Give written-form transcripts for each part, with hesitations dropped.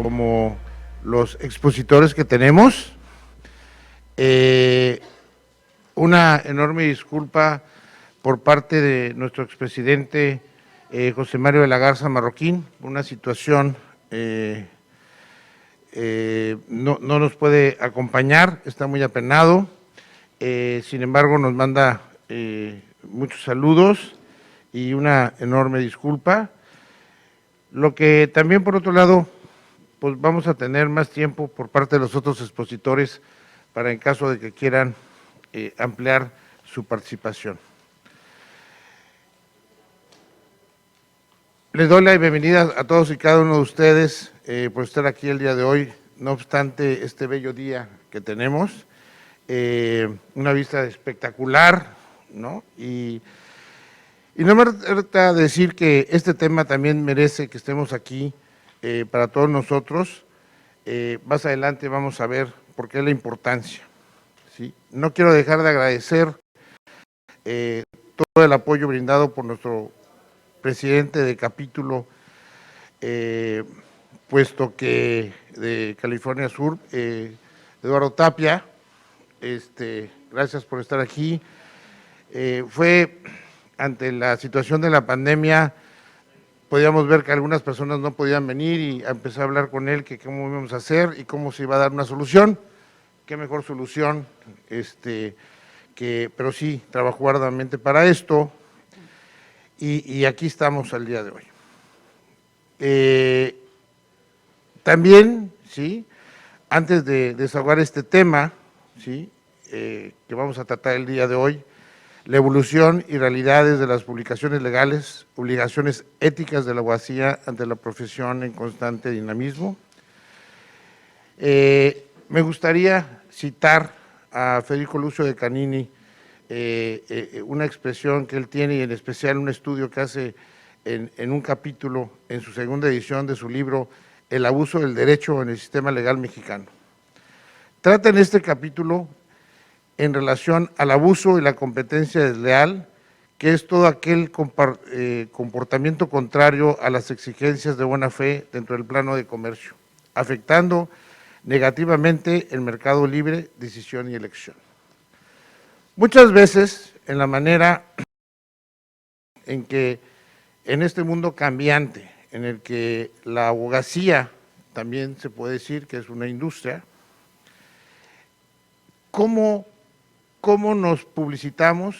como los expositores que tenemos. Una enorme disculpa por parte de nuestro expresidente José Mario de la Garza Marroquín, una situación no nos puede acompañar, está muy apenado, sin embargo nos manda muchos saludos y una enorme disculpa. Lo que también por otro lado, pues vamos a tener más tiempo por parte de los otros expositores para en caso de que quieran ampliar su participación. Les doy la bienvenida a todos y cada uno de ustedes por estar aquí el día de hoy, no obstante este bello día que tenemos, una vista espectacular, ¿no? Y no me trata de decir que este tema también merece que estemos aquí para todos nosotros. Más adelante vamos a ver por qué la importancia, ¿sí? No quiero dejar de agradecer todo el apoyo brindado por nuestro presidente de capítulo, puesto que de California Sur, Eduardo Tapia, gracias por estar aquí. Fue ante la situación de la pandemia, podíamos ver que algunas personas no podían venir y empecé a hablar con él que cómo íbamos a hacer y cómo se iba a dar una solución. Qué mejor solución, pero sí, trabajó arduamente para esto y aquí estamos al día de hoy. También, ¿sí?, antes de desahogar este tema, ¿sí?, que vamos a tratar el día de hoy, la evolución y realidades de las publicaciones legales, obligaciones éticas de la abogacía ante la profesión en constante dinamismo. Me gustaría citar a Federico Lucio de Canini, una expresión que él tiene y en especial un estudio que hace en un capítulo en su segunda edición de su libro El abuso del derecho en el sistema legal mexicano. Trata en este capítulo en relación al abuso y la competencia desleal, que es todo aquel comportamiento contrario a las exigencias de buena fe dentro del plano de comercio, afectando negativamente el mercado libre, decisión y elección. Muchas veces, en la manera en que en este mundo cambiante, en el que la abogacía también se puede decir que es una industria, ¿cómo nos publicitamos?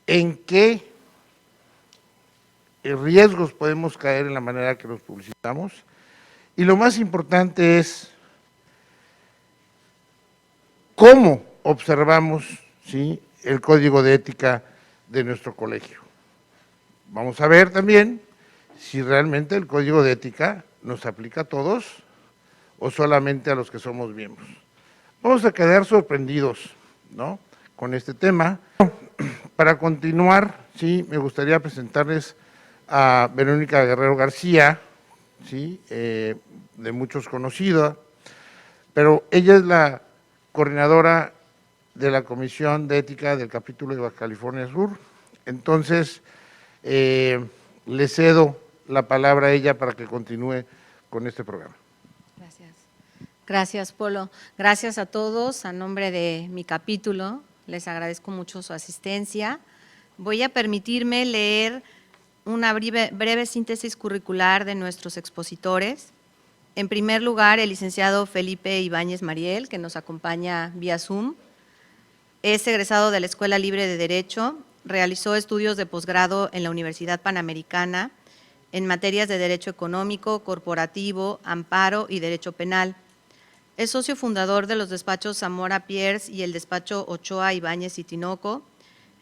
¿En qué riesgos podemos caer en la manera que nos publicitamos? Y lo más importante es cómo observamos, ¿sí?, el código de ética de nuestro colegio. Vamos a ver también si realmente el código de ética nos aplica a todos o solamente a los que somos miembros. Vamos a quedar sorprendidos, ¿no?, con este tema. Para continuar, sí, me gustaría presentarles a Verónica Guerrero García, sí, de muchos conocida, pero ella es la coordinadora de la Comisión de Ética del capítulo de Baja California Sur. Entonces, le cedo la palabra a ella para que continúe con este programa. Gracias. Gracias, Polo. Gracias a todos. A nombre de mi capítulo, les agradezco mucho su asistencia. Voy a permitirme leer una breve síntesis curricular de nuestros expositores. En primer lugar, el licenciado Felipe Ibáñez Mariel, que nos acompaña vía Zoom, es egresado de la Escuela Libre de Derecho, realizó estudios de posgrado en la Universidad Panamericana en materias de Derecho Económico, Corporativo, Amparo y Derecho Penal. Es socio fundador de los despachos Zamora Pierce y el despacho Ochoa Ibáñez y Tinoco.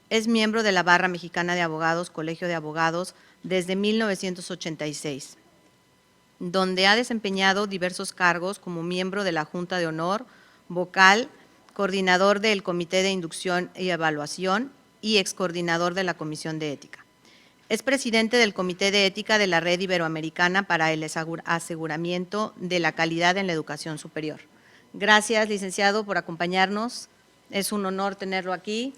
Es miembro de la Barra Mexicana de Abogados, Colegio de Abogados, desde 1986, donde ha desempeñado diversos cargos como miembro de la Junta de Honor, vocal, coordinador del Comité de Inducción y Evaluación y excoordinador de la Comisión de Ética. Es presidente del Comité de Ética de la Red Iberoamericana para el Aseguramiento de la Calidad en la Educación Superior. Gracias, licenciado, por acompañarnos. Es un honor tenerlo aquí.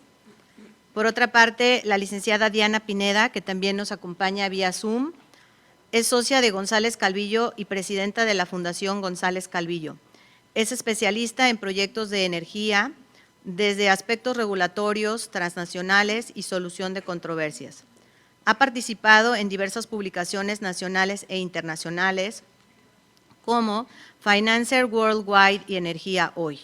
Por otra parte, la licenciada Diana Pineda, que también nos acompaña vía Zoom, Es socia de González Calvillo y presidenta de la Fundación González Calvillo. Es especialista en proyectos de energía, desde aspectos regulatorios, transnacionales y solución de controversias. Ha participado en diversas publicaciones nacionales e internacionales, como Financer Worldwide y Energía Hoy.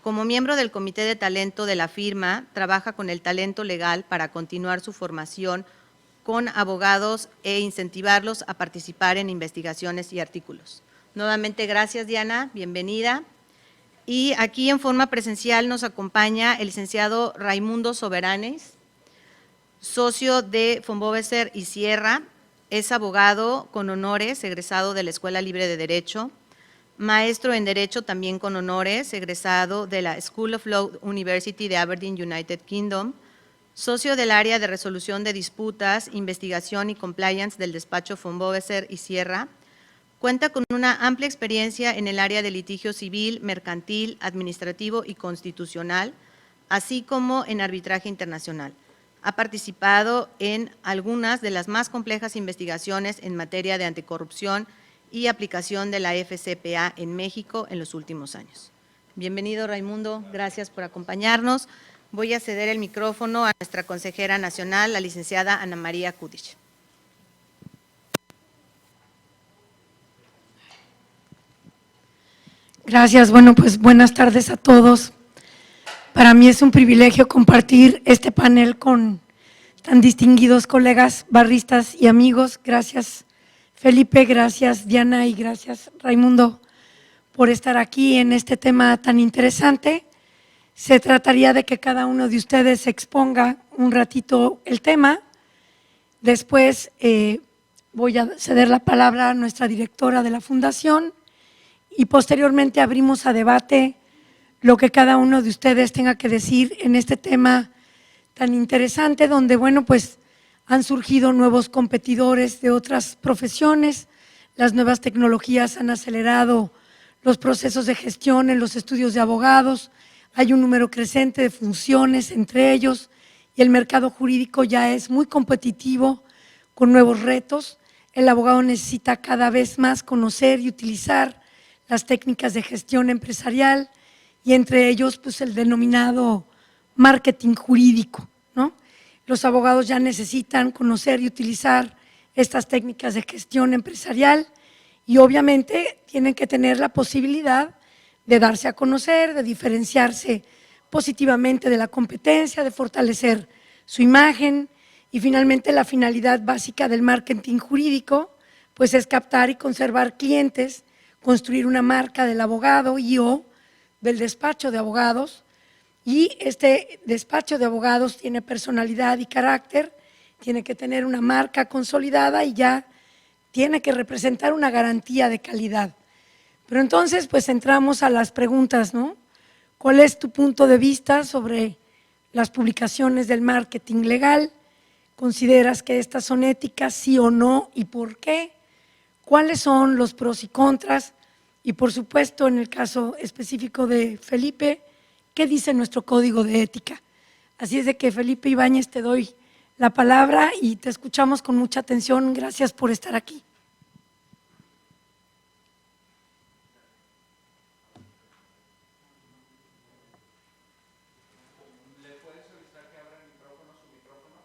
Como miembro del Comité de Talento de la firma, trabaja con el talento legal para continuar su formación con abogados e incentivarlos a participar en investigaciones y artículos. Nuevamente, gracias, Diana, bienvenida. Y aquí en forma presencial nos acompaña el licenciado Raimundo Soberanes, socio de Fombovester y Sierra, es abogado con honores, egresado de la Escuela Libre de Derecho, maestro en Derecho también con honores, egresado de la School of Law University de Aberdeen, United Kingdom, socio del área de resolución de disputas, investigación y compliance del despacho Fombovester y Sierra. Cuenta con una amplia experiencia en el área de litigio civil, mercantil, administrativo y constitucional, así como en arbitraje internacional. Ha participado en algunas de las más complejas investigaciones en materia de anticorrupción y aplicación de la FCPA en México en los últimos años. Bienvenido, Raimundo, gracias por acompañarnos. Voy a ceder el micrófono a nuestra consejera nacional, la licenciada Ana María Kudich. Gracias. Bueno, pues buenas tardes a todos. Para mí es un privilegio compartir este panel con tan distinguidos colegas barristas y amigos. Gracias, Felipe, gracias, Diana, y gracias, Raimundo, por estar aquí en este tema tan interesante. Se trataría de que cada uno de ustedes exponga un ratito el tema. Después voy a ceder la palabra a nuestra directora de la Fundación y posteriormente abrimos a debate lo que cada uno de ustedes tenga que decir en este tema tan interesante, donde, bueno, pues han surgido nuevos competidores de otras profesiones, las nuevas tecnologías han acelerado los procesos de gestión en los estudios de abogados, hay un número creciente de funciones entre ellos y el mercado jurídico ya es muy competitivo con nuevos retos. El abogado necesita cada vez más conocer y utilizar las técnicas de gestión empresarial y entre ellos pues el denominado marketing jurídico, ¿no? Los abogados ya necesitan conocer y utilizar estas técnicas de gestión empresarial y obviamente tienen que tener la posibilidad de darse a conocer, de diferenciarse positivamente de la competencia, de fortalecer su imagen y finalmente la finalidad básica del marketing jurídico pues es captar y conservar clientes, construir una marca del abogado y o del despacho de abogados y este despacho de abogados tiene personalidad y carácter, tiene que tener una marca consolidada y ya tiene que representar una garantía de calidad. Pero entonces pues entramos a las preguntas, ¿no? ¿Cuál es tu punto de vista sobre las publicaciones del marketing legal? ¿Consideras que estas son éticas, sí o no y por qué? ¿Cuáles son los pros y contras? Y por supuesto, en el caso específico de Felipe, ¿qué dice nuestro código de ética? Así es de que, Felipe Ibáñez, te doy la palabra y te escuchamos con mucha atención. Gracias por estar aquí. ¿Le puedes solicitar que abra el micrófono, su micrófono?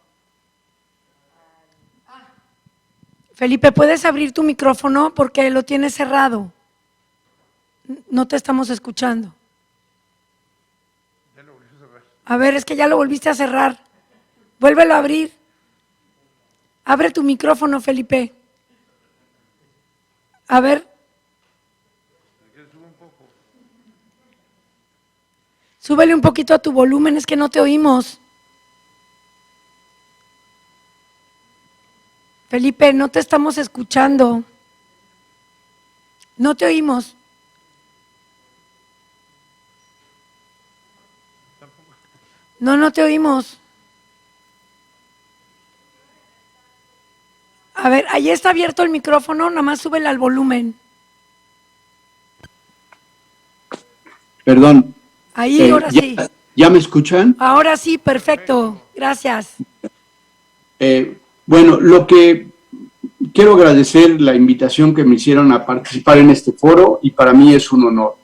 Felipe, ¿puedes abrir tu micrófono? Porque lo tienes cerrado. No te estamos escuchando. Ya lo volví a cerrar. A ver, es que ya lo volviste a cerrar. Vuélvelo a abrir. Abre tu micrófono, Felipe. A ver. Súbele un poquito a tu volumen, es que no te oímos. Felipe, no te estamos escuchando. No te oímos. No te oímos. A ver, ahí está abierto el micrófono, nada más súbele al volumen. Perdón. Ahí, ahora sí. ¿Ya me escuchan? Ahora sí, perfecto. Gracias. Bueno, lo que quiero agradecer la invitación que me hicieron a participar en este foro y para mí es un honor.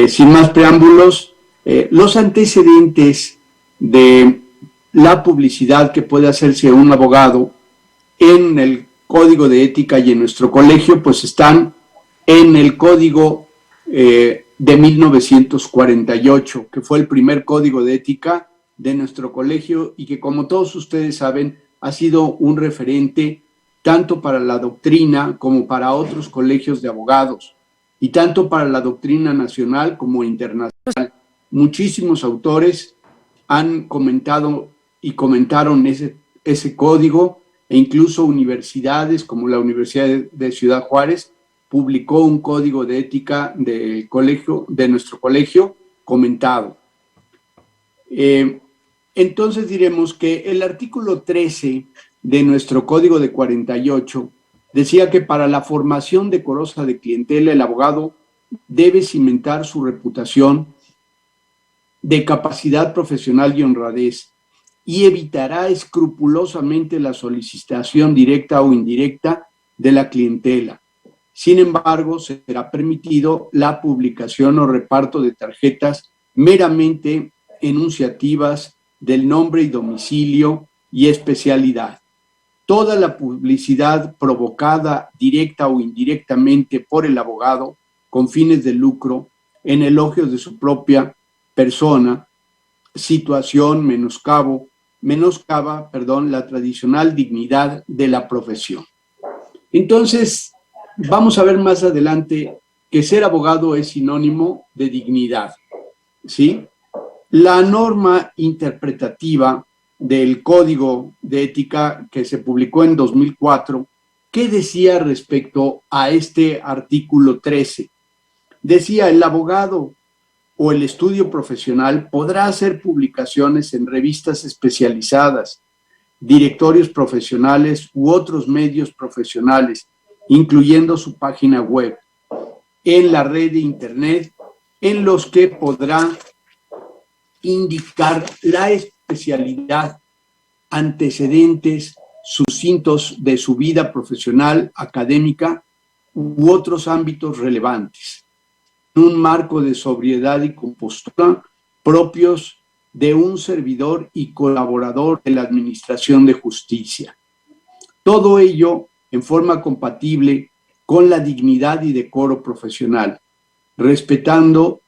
Sin más preámbulos, los antecedentes de la publicidad que puede hacerse un abogado en el Código de Ética y en nuestro colegio, pues están en el Código de 1948, que fue el primer Código de Ética de nuestro colegio y que, como todos ustedes saben, ha sido un referente tanto para la doctrina como para otros colegios de abogados y tanto para la doctrina nacional como internacional. Muchísimos autores han comentado y comentaron ese código, e incluso universidades como la Universidad de Ciudad Juárez publicó un código de ética del colegio, de nuestro colegio, comentado. Entonces diremos que el artículo 13 de nuestro Código de 48 decía que para la formación decorosa de clientela el abogado debe cimentar su reputación de capacidad profesional y honradez y evitará escrupulosamente la solicitación directa o indirecta de la clientela. Sin embargo, será permitido la publicación o reparto de tarjetas meramente enunciativas del nombre y domicilio y especialidad. Toda la publicidad provocada directa o indirectamente por el abogado con fines de lucro en elogio de su propia persona, situación, menoscaba la tradicional dignidad de la profesión. Entonces, vamos a ver más adelante que ser abogado es sinónimo de dignidad, ¿sí? La norma interpretativa del Código de Ética que se publicó en 2004, ¿qué decía respecto a este artículo 13? Decía, el abogado o el estudio profesional podrá hacer publicaciones en revistas especializadas, directorios profesionales u otros medios profesionales, incluyendo su página web, en la red de internet, en los que podrá indicar la especialidad, antecedentes sucintos de su vida profesional, académica u otros ámbitos relevantes, en un marco de sobriedad y compostura propios de un servidor y colaborador de la Administración de Justicia. Todo ello en forma compatible con la dignidad y decoro profesional, respetando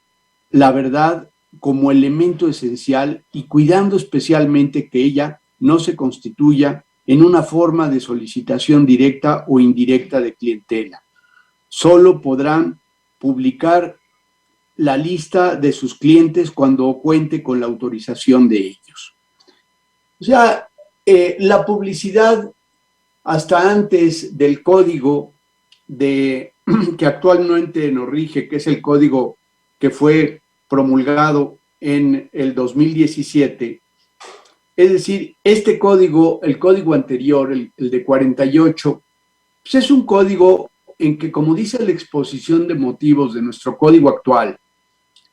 la verdad como elemento esencial y cuidando especialmente que ella no se constituya en una forma de solicitación directa o indirecta de clientela. Solo podrán publicar la lista de sus clientes cuando cuente con la autorización de ellos. O sea, la publicidad hasta antes del código que actualmente nos rige, que es el código que fue promulgado en el 2017, es decir, este código, el código anterior, el de 48, pues es un código en que, como dice la exposición de motivos de nuestro código actual,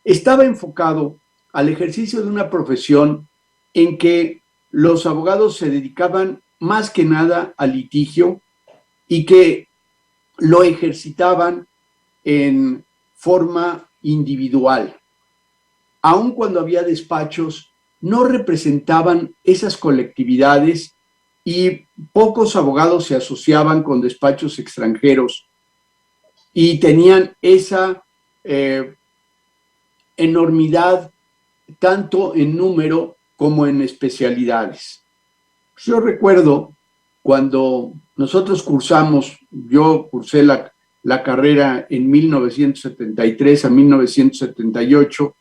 estaba enfocado al ejercicio de una profesión en que los abogados se dedicaban más que nada al litigio y que lo ejercitaban en forma individual. Aun cuando había despachos, no representaban esas colectividades y pocos abogados se asociaban con despachos extranjeros y tenían esa enormidad tanto en número como en especialidades. Yo recuerdo cuando nosotros yo cursé la carrera en 1973 a 1978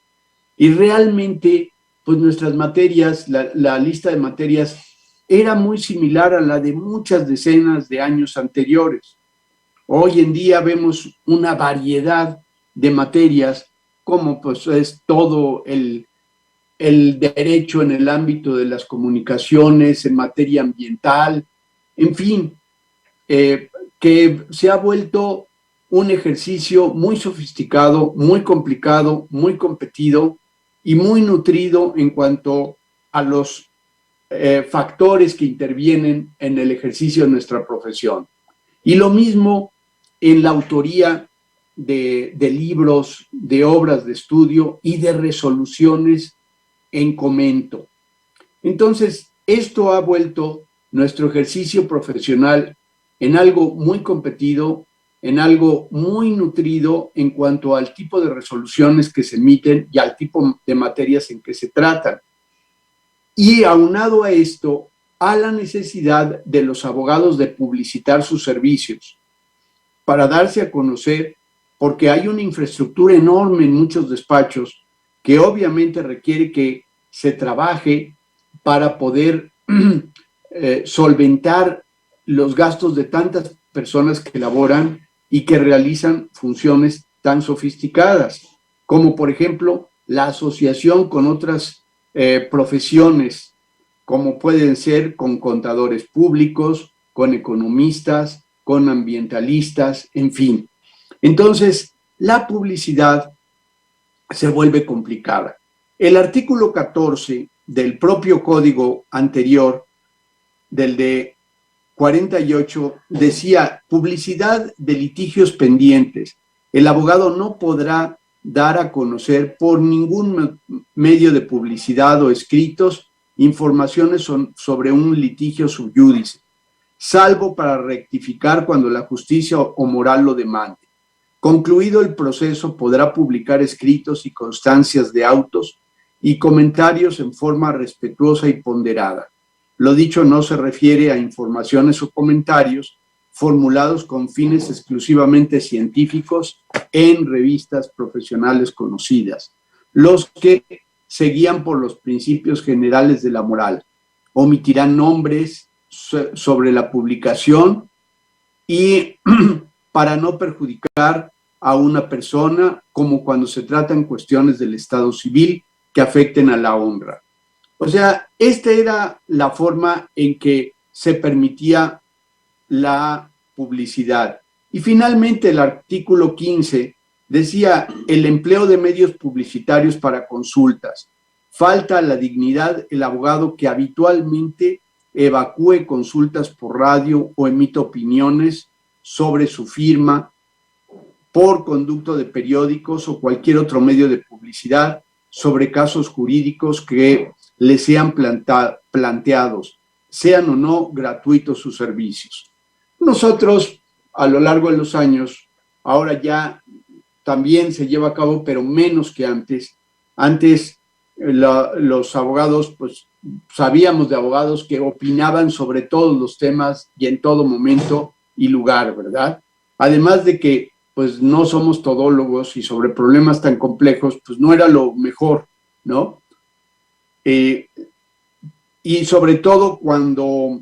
y realmente pues nuestras materias, la lista de materias era muy similar a la de muchas decenas de años anteriores. Hoy en día vemos una variedad de materias como pues es todo el derecho en el ámbito de las comunicaciones, en materia ambiental, en fin, que se ha vuelto un ejercicio muy sofisticado, muy complicado, muy competido y muy nutrido en cuanto a los factores que intervienen en el ejercicio de nuestra profesión. Y lo mismo en la autoría de libros, de obras de estudio y de resoluciones en comento. Entonces, esto ha vuelto nuestro ejercicio profesional en algo muy competido, en algo muy nutrido en cuanto al tipo de resoluciones que se emiten y al tipo de materias en que se tratan. Y aunado a esto, a la necesidad de los abogados de publicitar sus servicios para darse a conocer, porque hay una infraestructura enorme en muchos despachos que obviamente requiere que se trabaje para poder solventar los gastos de tantas personas que laboran y que realizan funciones tan sofisticadas, como por ejemplo la asociación con otras profesiones, como pueden ser con contadores públicos, con economistas, con ambientalistas, en fin. Entonces, la publicidad se vuelve complicada. El artículo 14 del propio código anterior, del de 48, decía: publicidad de litigios pendientes. El abogado no podrá dar a conocer por ningún medio de publicidad o escritos informaciones sobre un litigio sub iudice, salvo para rectificar cuando la justicia o moral lo demande. Concluido el proceso, podrá publicar escritos y constancias de autos y comentarios en forma respetuosa y ponderada. Lo dicho no se refiere a informaciones o comentarios formulados con fines exclusivamente científicos en revistas profesionales conocidas, los que se guían por los principios generales de la moral. Omitirán nombres sobre la publicación y para no perjudicar a una persona, como cuando se tratan cuestiones del Estado civil que afecten a la honra. O sea, esta era la forma en que se permitía la publicidad. Y finalmente el artículo 15 decía: el empleo de medios publicitarios para consultas. Falta a la dignidad el abogado que habitualmente evacúe consultas por radio o emita opiniones sobre su firma por conducto de periódicos o cualquier otro medio de publicidad sobre casos jurídicos que le sean planteados, sean o no gratuitos sus servicios. Nosotros, a lo largo de los años, ahora ya también se lleva a cabo, pero menos que antes. Antes los abogados, pues sabíamos de abogados que opinaban sobre todos los temas y en todo momento y lugar, ¿verdad? Además de que pues no somos todólogos y sobre problemas tan complejos, pues no era lo mejor, ¿no? Y sobre todo cuando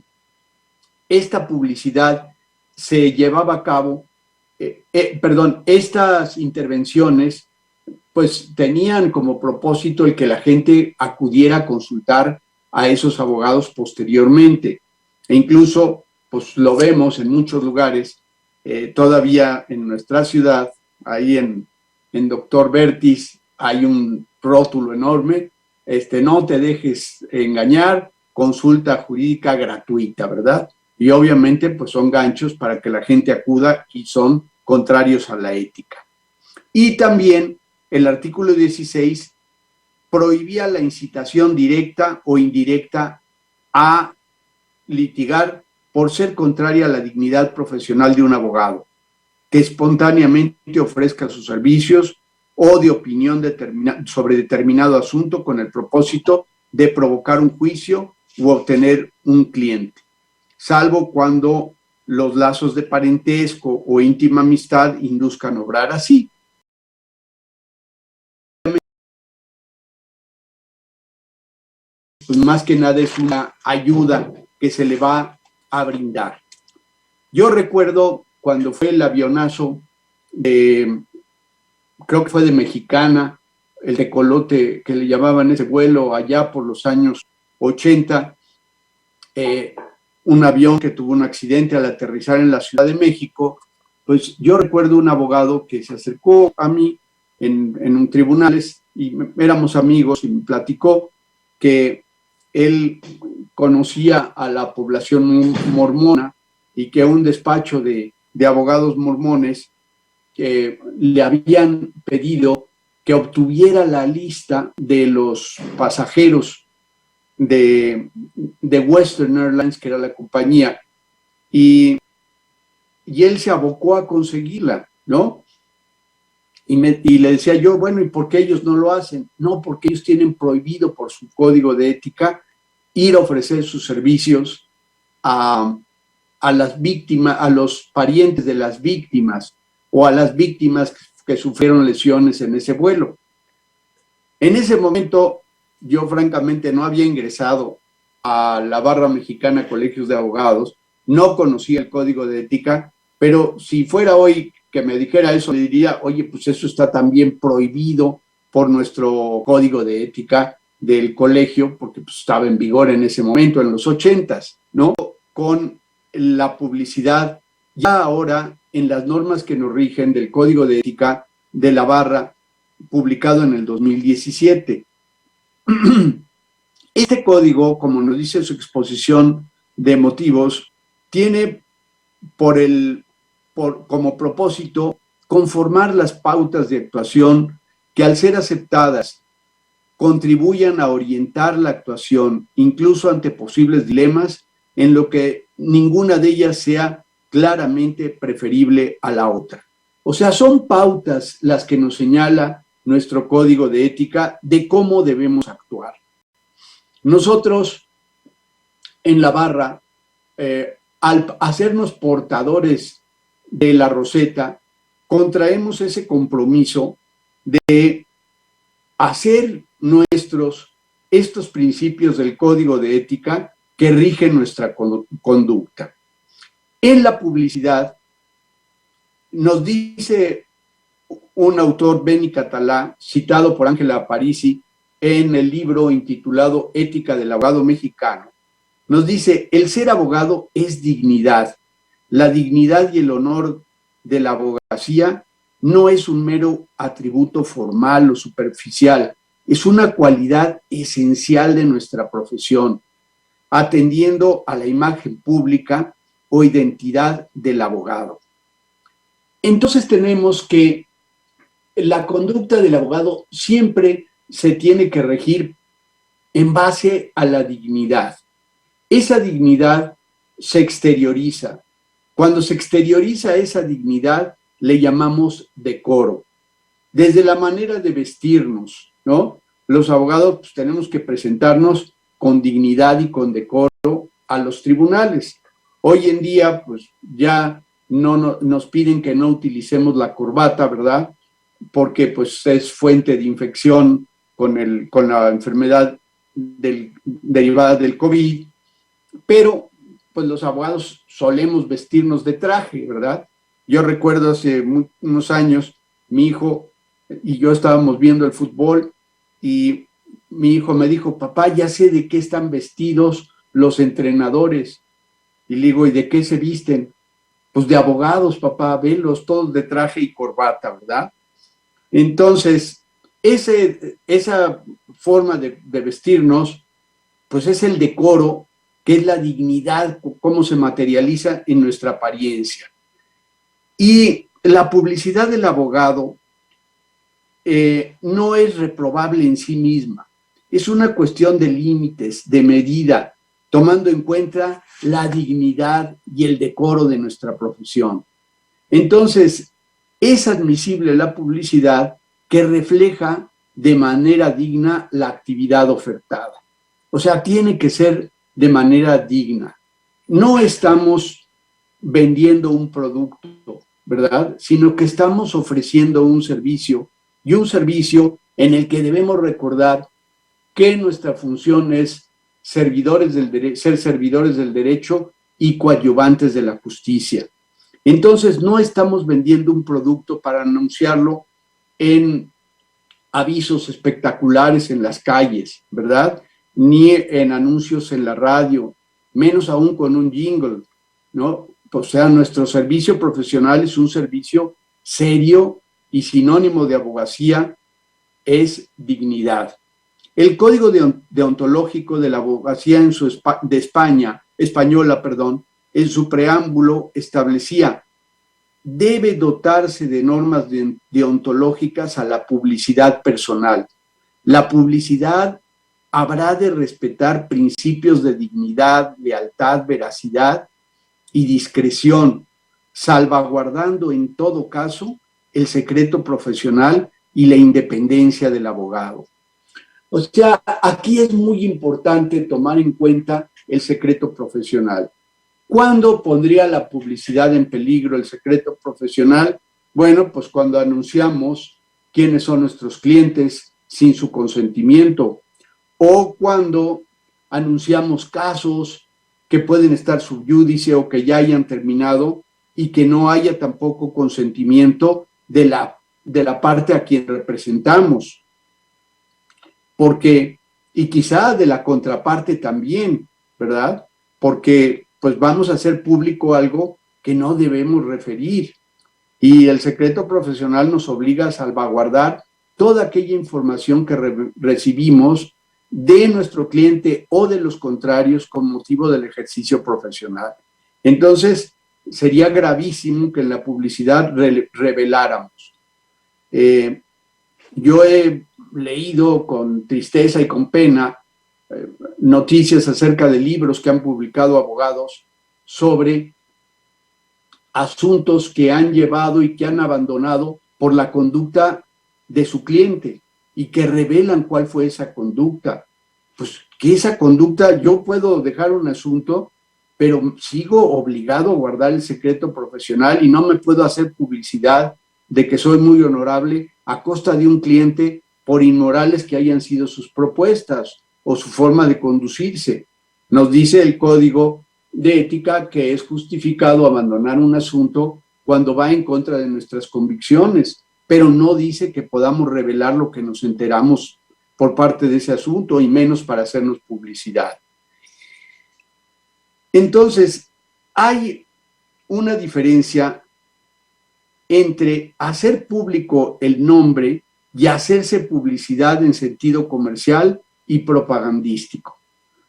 esta publicidad se llevaba a cabo, estas intervenciones pues tenían como propósito el que la gente acudiera a consultar a esos abogados posteriormente. E incluso pues lo vemos en muchos lugares, todavía en nuestra ciudad, ahí en Doctor Vertis hay un rótulo enorme: no te dejes engañar, consulta jurídica gratuita, ¿verdad? Y obviamente pues son ganchos para que la gente acuda y son contrarios a la ética. Y también el artículo 16 prohibía la incitación directa o indirecta a litigar por ser contraria a la dignidad profesional de un abogado, que espontáneamente ofrezca sus servicios o de opinión sobre determinado asunto con el propósito de provocar un juicio u obtener un cliente, salvo cuando los lazos de parentesco o íntima amistad induzcan a obrar así. Pues más que nada es una ayuda que se le va a brindar. Yo recuerdo cuando fue el avionazo creo que fue de Mexicana, el tecolote que le llamaban ese vuelo allá por los años 80, un avión que tuvo un accidente al aterrizar en la Ciudad de México. Pues yo recuerdo un abogado que se acercó a mí en un tribunal y éramos amigos y me platicó que él conocía a la población mormona y que un despacho de abogados mormones le habían pedido que obtuviera la lista de los pasajeros de Western Airlines, que era la compañía, y él se abocó a conseguirla, ¿no? Y le decía yo, bueno, ¿y por qué ellos no lo hacen? No, porque ellos tienen prohibido por su código de ética ir a ofrecer sus servicios a las víctimas, a los parientes de las víctimas o a las víctimas que sufrieron lesiones en ese vuelo. En ese momento, yo francamente no había ingresado a la barra mexicana Colegios de Abogados, no conocía el código de ética, pero si fuera hoy que me dijera eso, le diría, oye, pues eso está también prohibido por nuestro código de ética del colegio, porque pues, estaba en vigor en ese momento, en los 80s, ¿no? Con la publicidad, ya ahora en las normas que nos rigen del código de ética de la barra, publicado en el 2017. Este código, como nos dice su exposición de motivos, tiene como propósito conformar las pautas de actuación que, al ser aceptadas, contribuyan a orientar la actuación, incluso ante posibles dilemas, en lo que ninguna de ellas sea claramente preferible a la otra. O sea, son pautas las que nos señala nuestro código de ética de cómo debemos actuar. Nosotros, en la barra, al hacernos portadores de la Roseta, contraemos ese compromiso de hacer nuestros estos principios del código de ética que rigen nuestra conducta. En la publicidad, nos dice un autor, Beni Catalá, citado por Ángela Aparici en el libro intitulado Ética del Abogado Mexicano, nos dice, el ser abogado es dignidad. La dignidad y el honor de la abogacía no es un mero atributo formal o superficial, es una cualidad esencial de nuestra profesión, atendiendo a la imagen pública o identidad del abogado. Entonces tenemos que la conducta del abogado siempre se tiene que regir en base a la dignidad. Esa dignidad se exterioriza. Cuando se exterioriza esa dignidad, le llamamos decoro. Desde la manera de vestirnos, ¿no? Los abogados pues, tenemos que presentarnos con dignidad y con decoro a los tribunales. Hoy en día, pues ya no nos piden que no utilicemos la corbata, ¿verdad? Porque pues es fuente de infección con la enfermedad derivada del COVID, pero pues los abogados solemos vestirnos de traje, ¿verdad? Yo recuerdo hace unos años, mi hijo y yo estábamos viendo el fútbol y mi hijo me dijo, papá, ya sé de qué están vestidos los entrenadores. Y le digo, ¿y de qué se visten? Pues de abogados, papá, velos todos de traje y corbata, ¿verdad? Entonces, esa forma de vestirnos, pues es el decoro, que es la dignidad, cómo se materializa en nuestra apariencia. Y la publicidad del abogado no es reprobable en sí misma, es una cuestión de límites, de medida, tomando en cuenta la dignidad y el decoro de nuestra profesión. Entonces, es admisible la publicidad que refleja de manera digna la actividad ofertada. O sea, tiene que ser de manera digna. No estamos vendiendo un producto, ¿verdad? Sino que estamos ofreciendo un servicio, y un servicio en el que debemos recordar que nuestra función es ser servidores del derecho y coadyuvantes de la justicia. Entonces, no estamos vendiendo un producto para anunciarlo en avisos espectaculares en las calles, ¿verdad? Ni en anuncios en la radio, menos aún con un jingle, ¿no? O sea, nuestro servicio profesional es un servicio serio y sinónimo de abogacía es dignidad. El Código Deontológico de la Abogacía española, en su preámbulo establecía: debe dotarse de normas deontológicas a la publicidad personal. La publicidad habrá de respetar principios de dignidad, lealtad, veracidad y discreción, salvaguardando en todo caso el secreto profesional y la independencia del abogado. O sea, aquí es muy importante tomar en cuenta el secreto profesional. ¿Cuándo pondría la publicidad en peligro el secreto profesional? Bueno, pues cuando anunciamos quiénes son nuestros clientes sin su consentimiento, o cuando anunciamos casos que pueden estar sub iudice o que ya hayan terminado y que no haya tampoco consentimiento de la parte a quien representamos. Porque, y quizá de la contraparte también, ¿verdad? Porque pues vamos a hacer público algo que no debemos referir. Y el secreto profesional nos obliga a salvaguardar toda aquella información que recibimos de nuestro cliente o de los contrarios con motivo del ejercicio profesional. Entonces, sería gravísimo que en la publicidad reveláramos. Yo he leído con tristeza y con pena noticias acerca de libros que han publicado abogados sobre asuntos que han llevado y que han abandonado por la conducta de su cliente y que revelan cuál fue esa conducta. Pues que esa conducta, yo puedo dejar un asunto, pero sigo obligado a guardar el secreto profesional y no me puedo hacer publicidad de que soy muy honorable a costa de un cliente por inmorales que hayan sido sus propuestas o su forma de conducirse. Nos dice el Código de Ética que es justificado abandonar un asunto cuando va en contra de nuestras convicciones, pero no dice que podamos revelar lo que nos enteramos por parte de ese asunto y menos para hacernos publicidad. Entonces, hay una diferencia entre hacer público el nombre y hacerse publicidad en sentido comercial y propagandístico.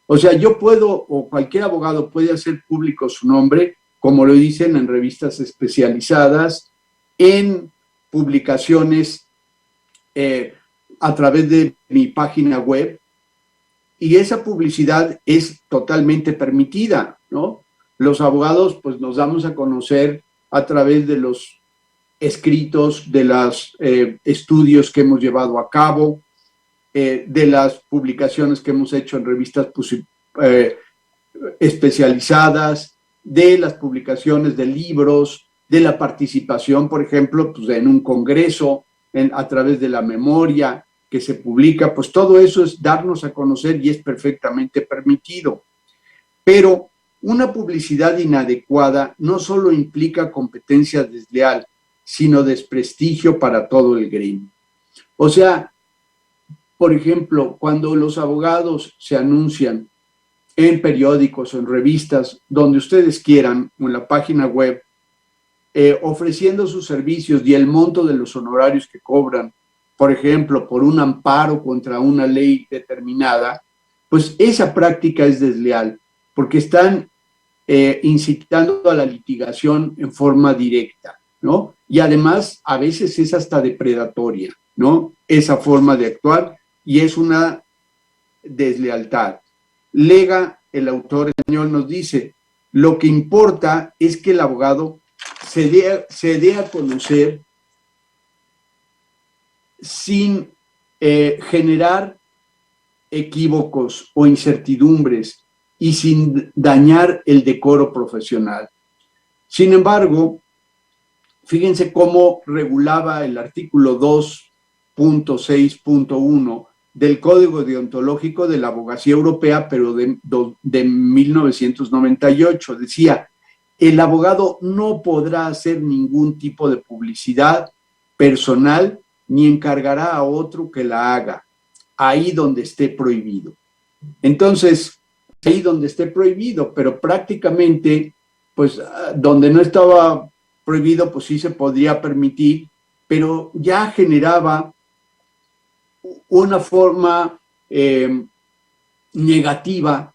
O sea, yo puedo, o cualquier abogado puede hacer público su nombre, como lo dicen en revistas especializadas, en publicaciones a través de mi página web, y esa publicidad es totalmente permitida, ¿no? Los abogados, pues, nos damos a conocer a través de los escritos, de los estudios que hemos llevado a cabo, de las publicaciones que hemos hecho en revistas especializadas, de las publicaciones de libros, de la participación, por ejemplo, pues, en un congreso, a través de la memoria que se publica, pues todo eso es darnos a conocer y es perfectamente permitido. Pero una publicidad inadecuada no solo implica competencia desleal, sino desprestigio para todo el gremio. O sea, por ejemplo, cuando los abogados se anuncian en periódicos o en revistas, donde ustedes quieran, o en la página web, ofreciendo sus servicios y el monto de los honorarios que cobran, por ejemplo, por un amparo contra una ley determinada, pues esa práctica es desleal, porque están incitando a la litigación en forma directa, ¿no? Y además, a veces es hasta depredatoria, ¿no? Esa forma de actuar, y es una deslealtad. Lega, el autor español, nos dice: lo que importa es que el abogado se dé a conocer sin generar equívocos o incertidumbres y sin dañar el decoro profesional. Sin embargo, fíjense cómo regulaba el artículo 2.6.1 del Código Deontológico de la Abogacía Europea, pero de 1998. Decía: el abogado no podrá hacer ningún tipo de publicidad personal ni encargará a otro que la haga, ahí donde esté prohibido. Entonces, ahí donde esté prohibido, pero prácticamente, pues, donde no estaba prohibido, pues sí se podría permitir, pero ya generaba una forma negativa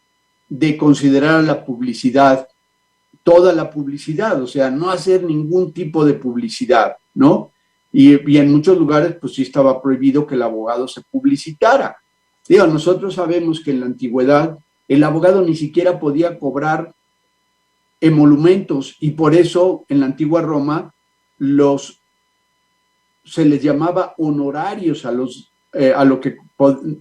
de considerar a la publicidad toda la publicidad, o sea, no hacer ningún tipo de publicidad, ¿no? Y en muchos lugares, pues sí estaba prohibido que el abogado se publicitara. Digo, nosotros sabemos que en la antigüedad el abogado ni siquiera podía cobrar emolumentos, y por eso en la antigua Roma se les llamaba honorarios a lo que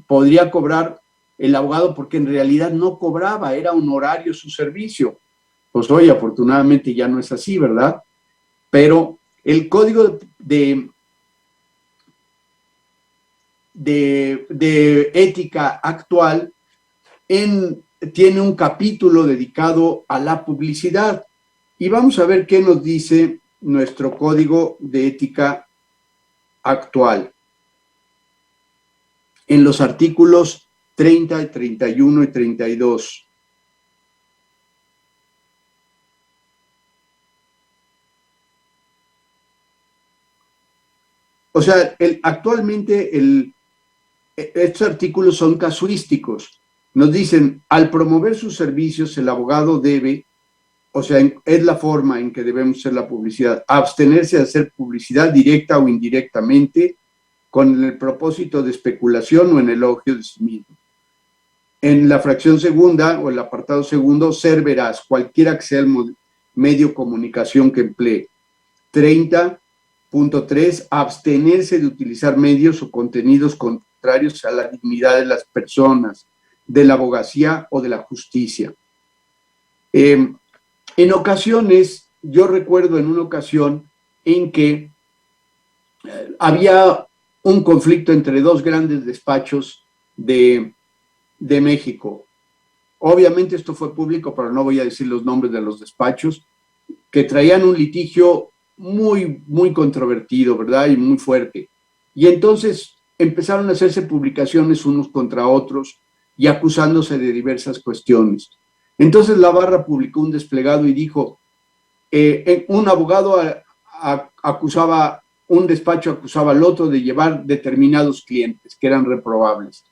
podría cobrar el abogado, porque en realidad no cobraba, era honorario su servicio. Pues hoy afortunadamente ya no es así, ¿verdad? Pero el código de ética actual tiene un capítulo dedicado a la publicidad. Y vamos a ver qué nos dice nuestro código de ética actual. En los artículos 30, 31 y 32. O sea, actualmente estos artículos son casuísticos. Nos dicen, al promover sus servicios, el abogado debe, o sea, es la forma en que debemos hacer la publicidad, abstenerse de hacer publicidad directa o indirectamente con el propósito de especulación o en elogio de sí mismo. En la fracción segunda o el apartado segundo, ser veraz, cualquiera que sea el medio de comunicación que emplee. 30.3, abstenerse de utilizar medios o contenidos contrarios a la dignidad de las personas, de la abogacía o de la justicia. En ocasiones, yo recuerdo en una ocasión en que había un conflicto entre dos grandes despachos de México. Obviamente esto fue público, pero no voy a decir los nombres de los despachos, que traían un litigio muy, muy controvertido, ¿verdad? Y muy fuerte. Y entonces empezaron a hacerse publicaciones unos contra otros y acusándose de diversas cuestiones. Entonces la barra publicó un desplegado y dijo, un abogado un despacho acusaba al otro de llevar determinados clientes que eran reprobables.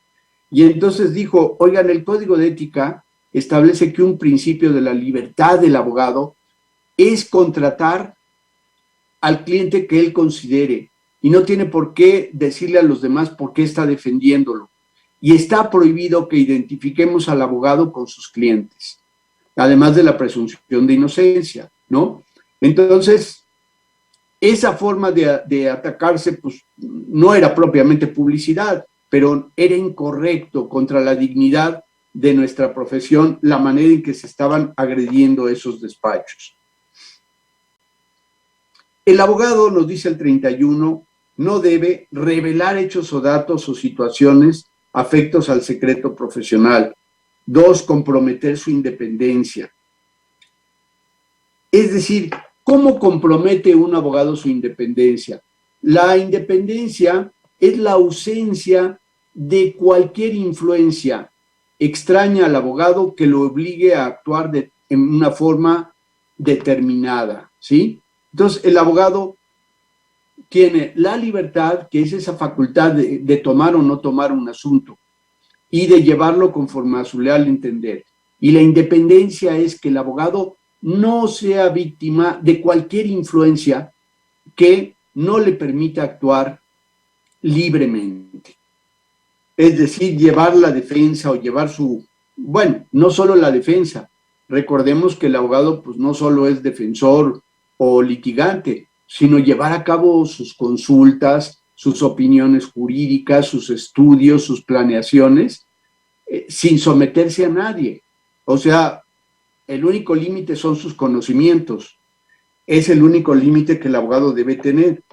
Y entonces dijo, oigan, el código de ética establece que un principio de la libertad del abogado es contratar al cliente que él considere y no tiene por qué decirle a los demás por qué está defendiéndolo. Y está prohibido que identifiquemos al abogado con sus clientes, además de la presunción de inocencia, ¿no? Entonces, esa forma de atacarse, pues, no era propiamente publicidad, pero era incorrecto contra la dignidad de nuestra profesión la manera en que se estaban agrediendo esos despachos. El abogado, nos dice el 31, no debe revelar hechos o datos o situaciones afectos al secreto profesional. 2, comprometer su independencia. Es decir, ¿cómo compromete un abogado su independencia? La independencia es la ausencia de cualquier influencia extraña al abogado que lo obligue a actuar en una forma determinada, ¿sí? Entonces, el abogado tiene la libertad, que es esa facultad de tomar o no tomar un asunto y de llevarlo conforme a su leal entender. Y la independencia es que el abogado no sea víctima de cualquier influencia que no le permita actuar libremente. Es decir, llevar la defensa o llevar no solo la defensa. Recordemos que el abogado pues no solo es defensor o litigante, sino llevar a cabo sus consultas, sus opiniones jurídicas, sus estudios, sus planeaciones, sin someterse a nadie. O sea, el único límite son sus conocimientos. Es el único límite que el abogado debe tener.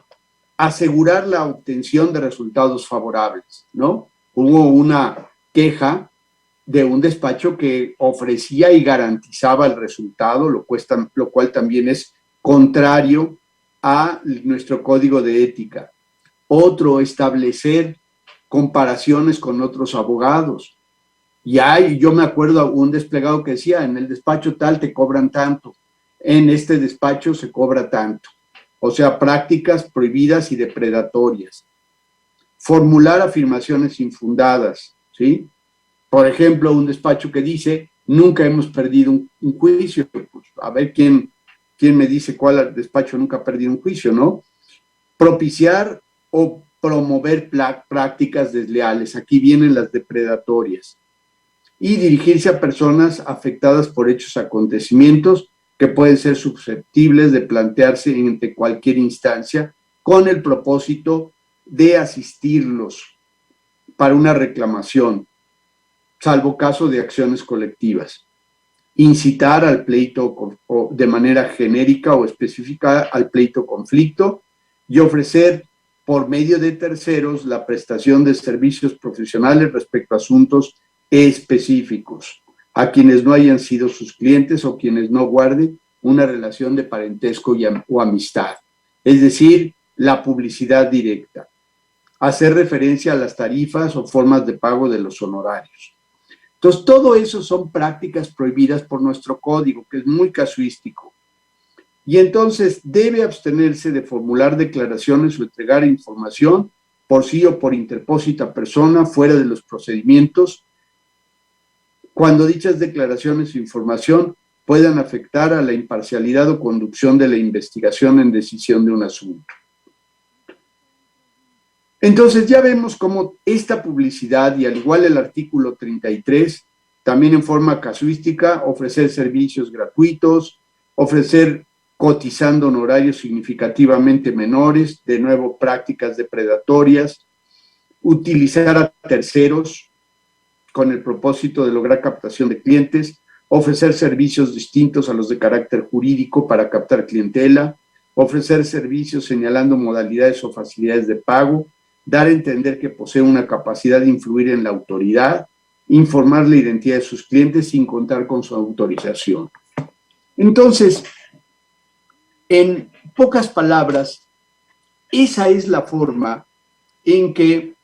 Asegurar la obtención de resultados favorables, ¿no? Hubo una queja de un despacho que ofrecía y garantizaba el resultado, lo cual también es contrario a nuestro código de ética. Otro, establecer comparaciones con otros abogados. Yo me acuerdo un desplegado que decía, en el despacho tal te cobran tanto, en este despacho se cobra tanto. O sea, prácticas prohibidas y depredatorias. Formular afirmaciones infundadas, ¿sí? Por ejemplo, un despacho que dice, nunca hemos perdido un juicio. Pues, a ver quién me dice cuál despacho nunca ha perdido un juicio, ¿no? Propiciar o promover prácticas desleales. Aquí vienen las depredatorias. Y dirigirse a personas afectadas por hechos acontecimientos que pueden ser susceptibles de plantearse entre cualquier instancia con el propósito de asistirlos para una reclamación, salvo caso de acciones colectivas. Incitar al pleito de manera genérica o específica al pleito conflicto y ofrecer por medio de terceros la prestación de servicios profesionales respecto a asuntos específicos a quienes no hayan sido sus clientes o quienes no guarden una relación de parentesco o amistad. Es decir, la publicidad directa. Hacer referencia a las tarifas o formas de pago de los honorarios. Entonces, todo eso son prácticas prohibidas por nuestro código, que es muy casuístico. Y entonces debe abstenerse de formular declaraciones o entregar información por sí o por interpósita persona fuera de los procedimientos, cuando dichas declaraciones o información puedan afectar a la imparcialidad o conducción de la investigación en decisión de un asunto. Entonces ya vemos cómo esta publicidad, y al igual el artículo 33, también en forma casuística, ofrecer servicios gratuitos, ofrecer cotizando honorarios significativamente menores, de nuevo prácticas depredatorias, utilizar a terceros con el propósito de lograr captación de clientes, ofrecer servicios distintos a los de carácter jurídico para captar clientela, ofrecer servicios señalando modalidades o facilidades de pago, dar a entender que posee una capacidad de influir en la autoridad, informar la identidad de sus clientes sin contar con su autorización. Entonces, en pocas palabras, esa es la forma en que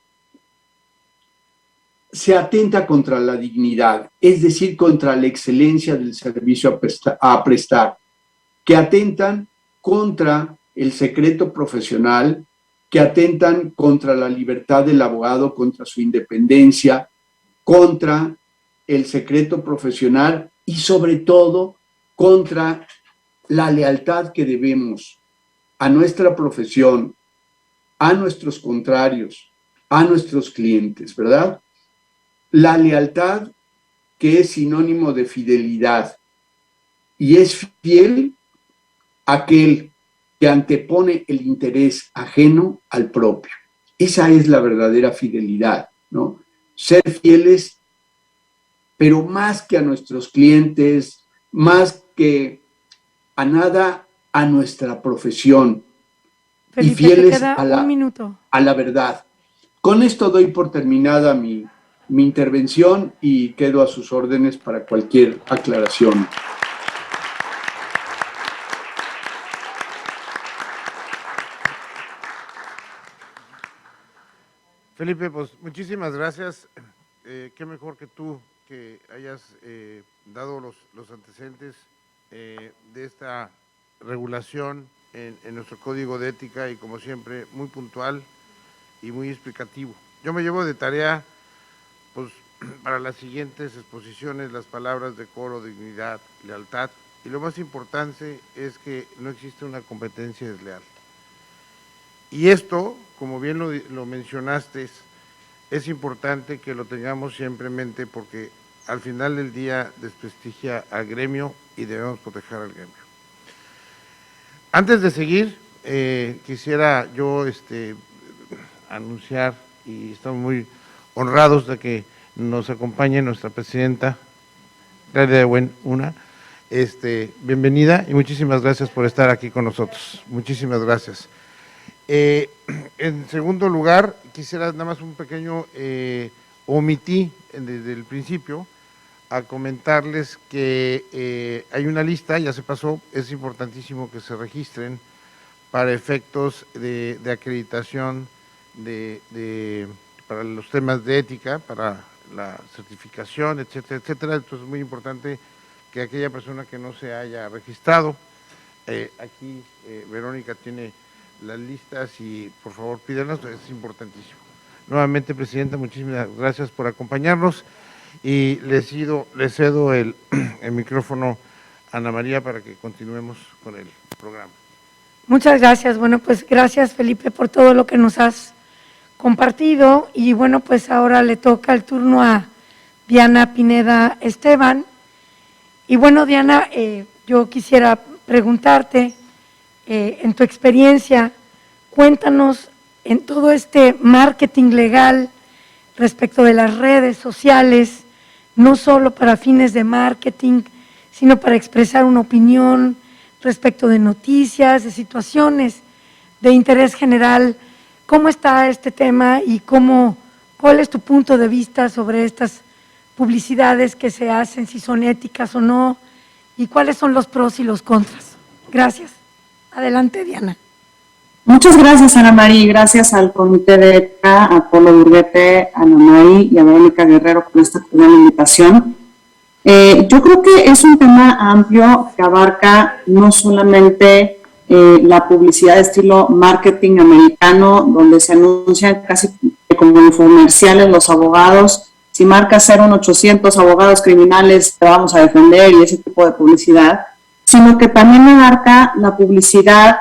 se atenta contra la dignidad, es decir, contra la excelencia del servicio a prestar, que atentan contra el secreto profesional, que atentan contra la libertad del abogado, contra su independencia, contra el secreto profesional y sobre todo contra la lealtad que debemos a nuestra profesión, a nuestros contrarios, a nuestros clientes, ¿verdad? La lealtad que es sinónimo de fidelidad y es fiel aquel que antepone el interés ajeno al propio. Esa es la verdadera fidelidad, ¿no? Ser fieles, pero más que a nuestros clientes, más que a nada, a nuestra profesión. Felipe, y fieles te queda un minuto. A la verdad. Con esto doy por terminada mi intervención y quedo a sus órdenes para cualquier aclaración. Felipe, pues muchísimas gracias. Qué mejor que tú que hayas dado los antecedentes de esta regulación en nuestro código de ética y como siempre muy puntual y muy explicativo. Yo me llevo de tarea pues para las siguientes exposiciones las palabras decoro, dignidad, lealtad y lo más importante es que no existe una competencia desleal. Y esto, como bien lo mencionaste, es importante que lo tengamos siempre en mente porque al final del día desprestigia al gremio y debemos proteger al gremio. Antes de seguir, quisiera yo anunciar, y estamos muy honrados de que nos acompañe nuestra presidenta, Claudia de Buenuna. Bienvenida y muchísimas gracias por estar aquí con nosotros. Muchísimas gracias. En segundo lugar, quisiera nada más un pequeño omití desde el principio a comentarles que hay una lista, ya se pasó, es importantísimo que se registren para efectos de acreditación para los temas de ética, para la certificación, etcétera, etcétera. Entonces es muy importante que aquella persona que no se haya registrado, aquí Verónica tiene las listas y por favor pídanlas, es importantísimo. Nuevamente, Presidenta, muchísimas gracias por acompañarnos y le cedo el micrófono a Ana María para que continuemos con el programa. Muchas gracias. Bueno, pues gracias, Felipe, por todo lo que nos has compartido. Y bueno, pues ahora le toca el turno a Diana Pineda Esteban. Y bueno, Diana, yo quisiera preguntarte, en tu experiencia, cuéntanos en todo este marketing legal respecto de las redes sociales, no solo para fines de marketing, sino para expresar una opinión respecto de noticias, de situaciones de interés general. ¿Cómo está este tema y cuál es tu punto de vista sobre estas publicidades que se hacen, si son éticas o no, y cuáles son los pros y los contras? Gracias. Adelante, Diana. Muchas gracias, Ana María, gracias al Comité de Ética, a Polo Burguete, a Ana María y a Verónica Guerrero por esta cordial invitación. Yo creo que es un tema amplio que abarca no solamente la publicidad de estilo marketing americano, donde se anuncian casi como infomerciales los abogados. Si marcas 01800 abogados criminales, te vamos a defender, y ese tipo de publicidad, sino que también abarca la publicidad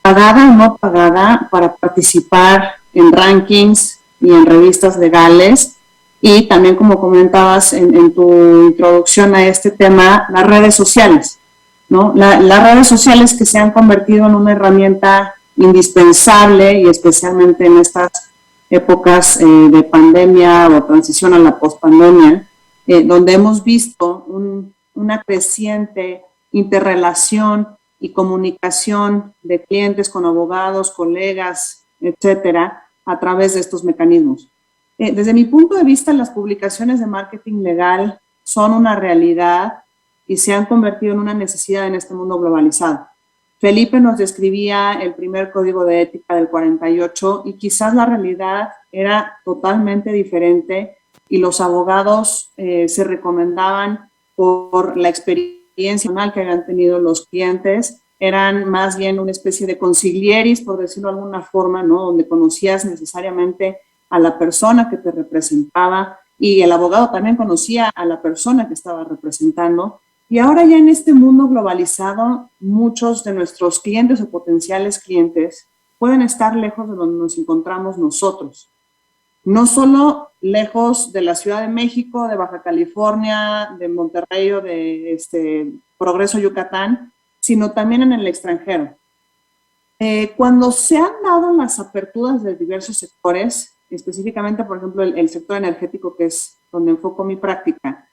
pagada o no pagada para participar en rankings y en revistas legales. Y también, como comentabas en tu introducción a este tema, las redes sociales, ¿no? Las redes sociales que se han convertido en una herramienta indispensable, y especialmente en estas épocas de pandemia o transición a la pospandemia, donde hemos visto una creciente interrelación y comunicación de clientes con abogados, colegas, etcétera, a través de estos mecanismos. Desde mi punto de vista, las publicaciones de marketing legal son una realidad y se han convertido en una necesidad en este mundo globalizado. Felipe nos describía el primer código de ética del 48 y quizás la realidad era totalmente diferente y los abogados se recomendaban por la experiencia que habían tenido los clientes. Eran más bien una especie de consiglieris, por decirlo de alguna forma, ¿no? Donde conocías necesariamente a la persona que te representaba y el abogado también conocía a la persona que estaba representando. Y ahora ya en este mundo globalizado, muchos de nuestros clientes o potenciales clientes pueden estar lejos de donde nos encontramos nosotros. No solo lejos de la Ciudad de México, de Baja California, de Monterrey o de Progreso, Yucatán, sino también en el extranjero. Cuando se han dado las aperturas de diversos sectores, específicamente, por ejemplo, el sector energético, que es donde enfoco mi práctica,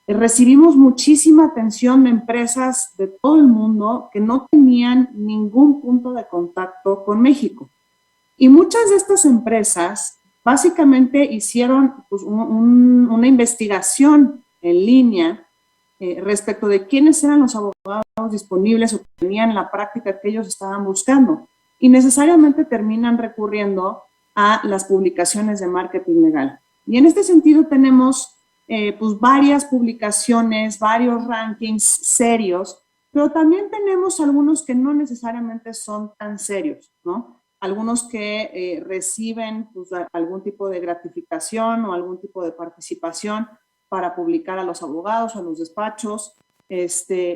recibimos muchísima atención de empresas de todo el mundo que no tenían ningún punto de contacto con México. Y muchas de estas empresas básicamente hicieron pues, una investigación en línea respecto de quiénes eran los abogados disponibles o que tenían la práctica que ellos estaban buscando. Y necesariamente terminan recurriendo a las publicaciones de marketing legal. Y en este sentido tenemos pues varias publicaciones, varios rankings serios, pero también tenemos algunos que no necesariamente son tan serios, ¿no? Algunos que reciben pues, algún tipo de gratificación o algún tipo de participación para publicar a los abogados o a los despachos,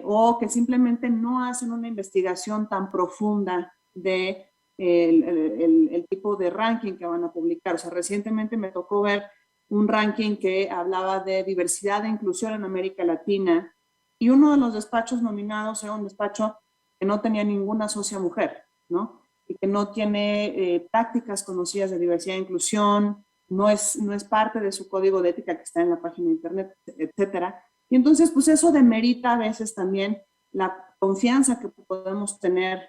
o que simplemente no hacen una investigación tan profunda de el tipo de ranking que van a publicar. O sea, recientemente me tocó ver un ranking que hablaba de diversidad e inclusión en América Latina, y uno de los despachos nominados era un despacho que no tenía ninguna socia mujer, ¿no? Y que no tiene prácticas conocidas de diversidad e inclusión, no es parte de su código de ética que está en la página de internet, etcétera. Y entonces, pues eso demerita a veces también la confianza que podemos tener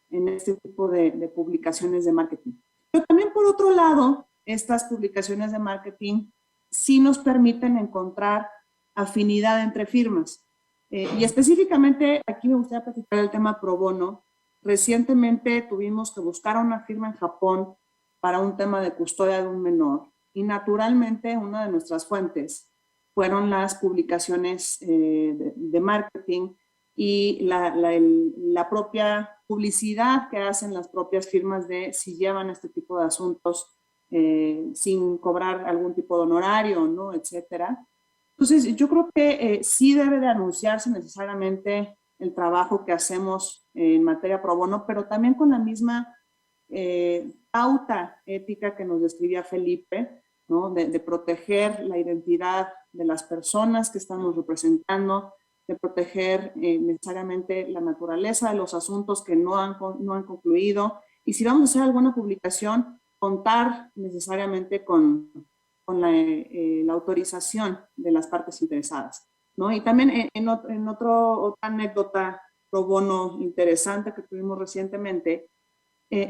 en este tipo de publicaciones de marketing. Pero también, por otro lado, estas publicaciones de marketing sí nos permiten encontrar afinidad entre firmas. Y específicamente, aquí me gustaría platicar el tema pro bono. Recientemente tuvimos que buscar una firma en Japón para un tema de custodia de un menor, y naturalmente una de nuestras fuentes fueron las publicaciones de marketing y la propia publicidad que hacen las propias firmas de si llevan este tipo de asuntos sin cobrar algún tipo de honorario, ¿no? Etcétera. Entonces, yo creo que sí debe de anunciarse necesariamente el trabajo que hacemos en materia pro bono, pero también con la misma pauta ética que nos describía Felipe, ¿no? De proteger la identidad de las personas que estamos representando, de proteger necesariamente la naturaleza de los asuntos que no han concluido, y si vamos a hacer alguna publicación, contar necesariamente con la autorización de las partes interesadas, ¿no? Y también otra anécdota pro bono interesante que tuvimos recientemente,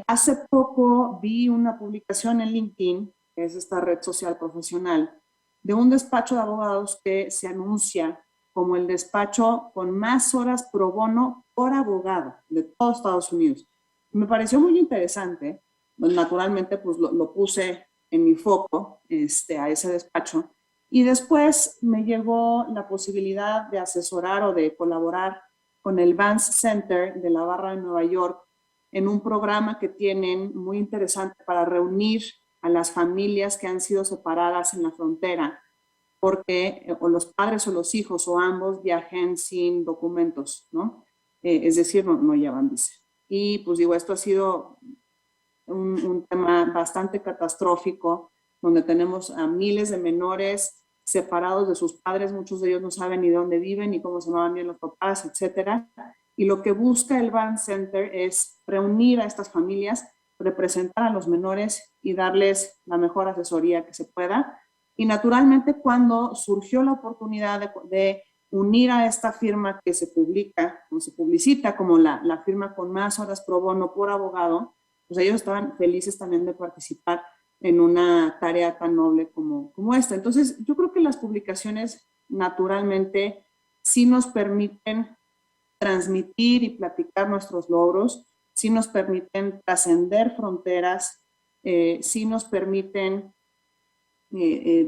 hace poco vi una publicación en LinkedIn, que es esta red social profesional, de un despacho de abogados que se anuncia como el despacho con más horas pro bono por abogado de todos Estados Unidos. Me pareció muy interesante, naturalmente pues lo puse en mi foco a ese despacho, y después me llegó la posibilidad de asesorar o de colaborar con el Vance Center de la Barra de Nueva York en un programa que tienen muy interesante para reunir a las familias que han sido separadas en la frontera porque o los padres o los hijos o ambos viajen sin documentos, ¿no? Es decir, no llevan visa. Y pues digo, esto ha sido un tema bastante catastrófico, donde tenemos a miles de menores separados de sus padres, muchos de ellos no saben ni dónde viven, ni cómo se llaman bien los papás, etcétera. Y lo que busca el Vance Center es reunir a estas familias, representar a los menores y darles la mejor asesoría que se pueda. Y naturalmente cuando surgió la oportunidad de unir a esta firma que se publica, o se publicita como la firma con más horas pro bono por abogado, pues ellos estaban felices también de participar en una tarea tan noble como esta. Entonces, yo creo que las publicaciones naturalmente sí nos permiten transmitir y platicar nuestros logros, sí nos permiten trascender fronteras, sí nos permiten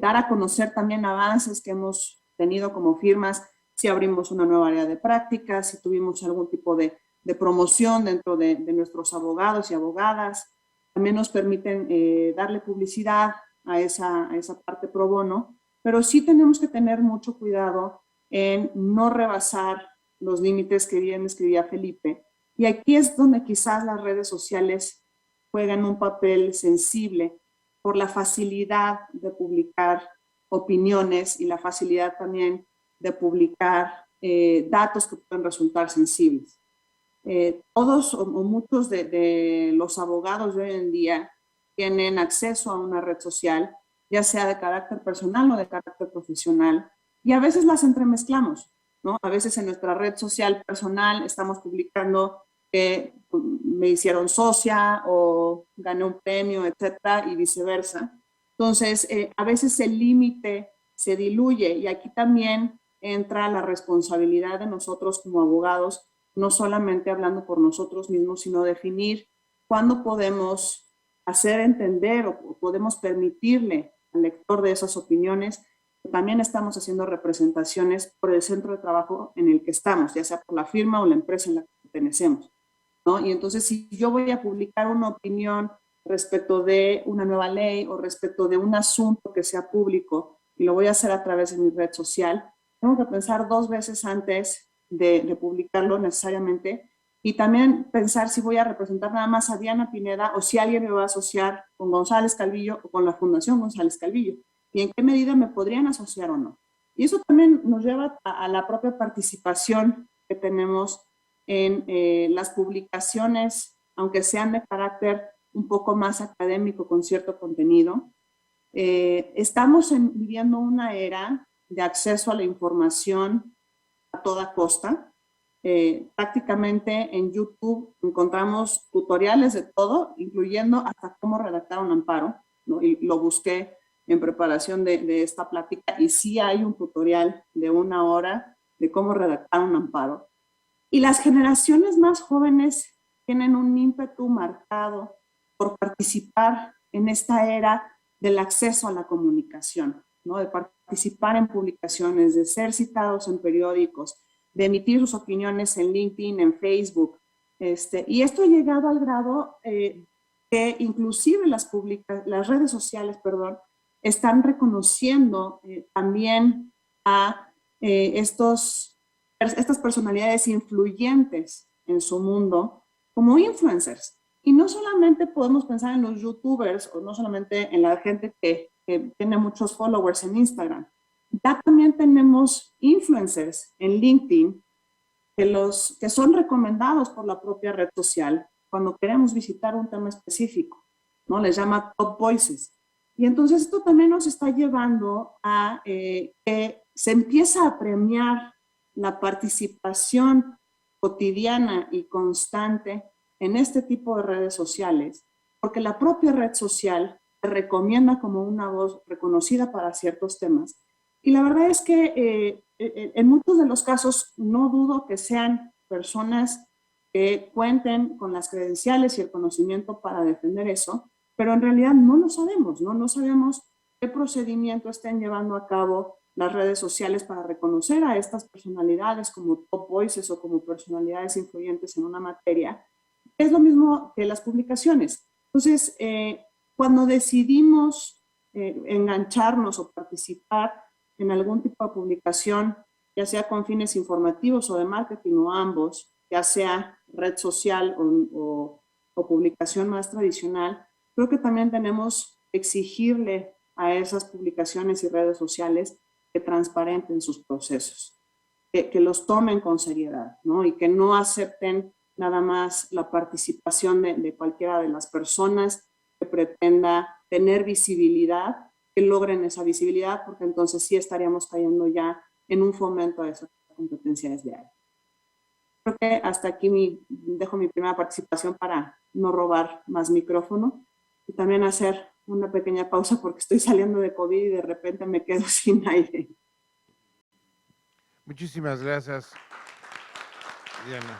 dar a conocer también avances que hemos tenido como firmas, si abrimos una nueva área de prácticas, si tuvimos algún tipo de promoción dentro de nuestros abogados y abogadas. También nos permiten darle publicidad a esa parte pro bono, pero sí tenemos que tener mucho cuidado en no rebasar los límites que bien escribía Felipe. Y aquí es donde quizás las redes sociales juegan un papel sensible por la facilidad de publicar opiniones y la facilidad también de publicar datos que pueden resultar sensibles. Todos o muchos de los abogados de hoy en día tienen acceso a una red social, ya sea de carácter personal o de carácter profesional, y a veces las entremezclamos, ¿no? A veces en nuestra red social personal estamos publicando que me hicieron socia o gané un premio, etcétera, y viceversa. Entonces, a veces el límite se diluye y aquí también entra la responsabilidad de nosotros como abogados, no solamente hablando por nosotros mismos, sino definir cuándo podemos hacer entender o podemos permitirle al lector de esas opiniones que también estamos haciendo representaciones por el centro de trabajo en el que estamos, ya sea por la firma o la empresa en la que pertenecemos, ¿no? Y entonces, si yo voy a publicar una opinión respecto de una nueva ley o respecto de un asunto que sea público y lo voy a hacer a través de mi red social, tengo que pensar 2 veces antes de publicarlo necesariamente y también pensar si voy a representar nada más a Diana Pineda o si alguien me va a asociar con González Calvillo o con la Fundación González Calvillo y en qué medida me podrían asociar o no. Y eso también nos lleva a la propia participación que tenemos en las publicaciones, aunque sean de carácter un poco más académico con cierto contenido. Estamos viviendo una era de acceso a la información a toda costa. Prácticamente en YouTube encontramos tutoriales de todo, incluyendo hasta cómo redactar un amparo, ¿no? Y lo busqué en preparación de esta plática y sí hay un tutorial de 1 hora de cómo redactar un amparo. Y las generaciones más jóvenes tienen un ímpetu marcado por participar en esta era del acceso a la comunicación, ¿no? De participar en publicaciones, de ser citados en periódicos, de emitir sus opiniones en LinkedIn, en Facebook. Y esto ha llegado al grado que inclusive las redes sociales, están reconociendo también a estas personalidades influyentes en su mundo como influencers. Y no solamente podemos pensar en los youtubers o no solamente en la gente que tiene muchos followers en Instagram. Ya también tenemos influencers en LinkedIn que son recomendados por la propia red social cuando queremos visitar un tema específico, ¿no? Les llama Top Voices. Y entonces esto también nos está llevando a que se empieza a premiar la participación cotidiana y constante en este tipo de redes sociales, porque la propia red social te recomienda como una voz reconocida para ciertos temas. Y la verdad es que en muchos de los casos no dudo que sean personas que cuenten con las credenciales y el conocimiento para defender eso, pero en realidad no lo sabemos, ¿no? No sabemos qué procedimiento estén llevando a cabo las redes sociales para reconocer a estas personalidades como top voices o como personalidades influyentes en una materia. Es lo mismo que las publicaciones. Entonces, cuando decidimos engancharnos o participar en algún tipo de publicación, ya sea con fines informativos o de marketing o ambos, ya sea red social o publicación más tradicional, creo que también tenemos que exigirle a esas publicaciones y redes sociales que transparenten sus procesos, que los tomen con seriedad, ¿no? Y que no acepten nada más la participación de cualquiera de las personas que pretenda tener visibilidad, que logren esa visibilidad, porque entonces sí estaríamos cayendo ya en un fomento de esa competencia desleal. Creo que hasta aquí dejo mi primera participación para no robar más micrófono y también hacer una pequeña pausa porque estoy saliendo de COVID y de repente me quedo sin aire. Muchísimas gracias, Diana.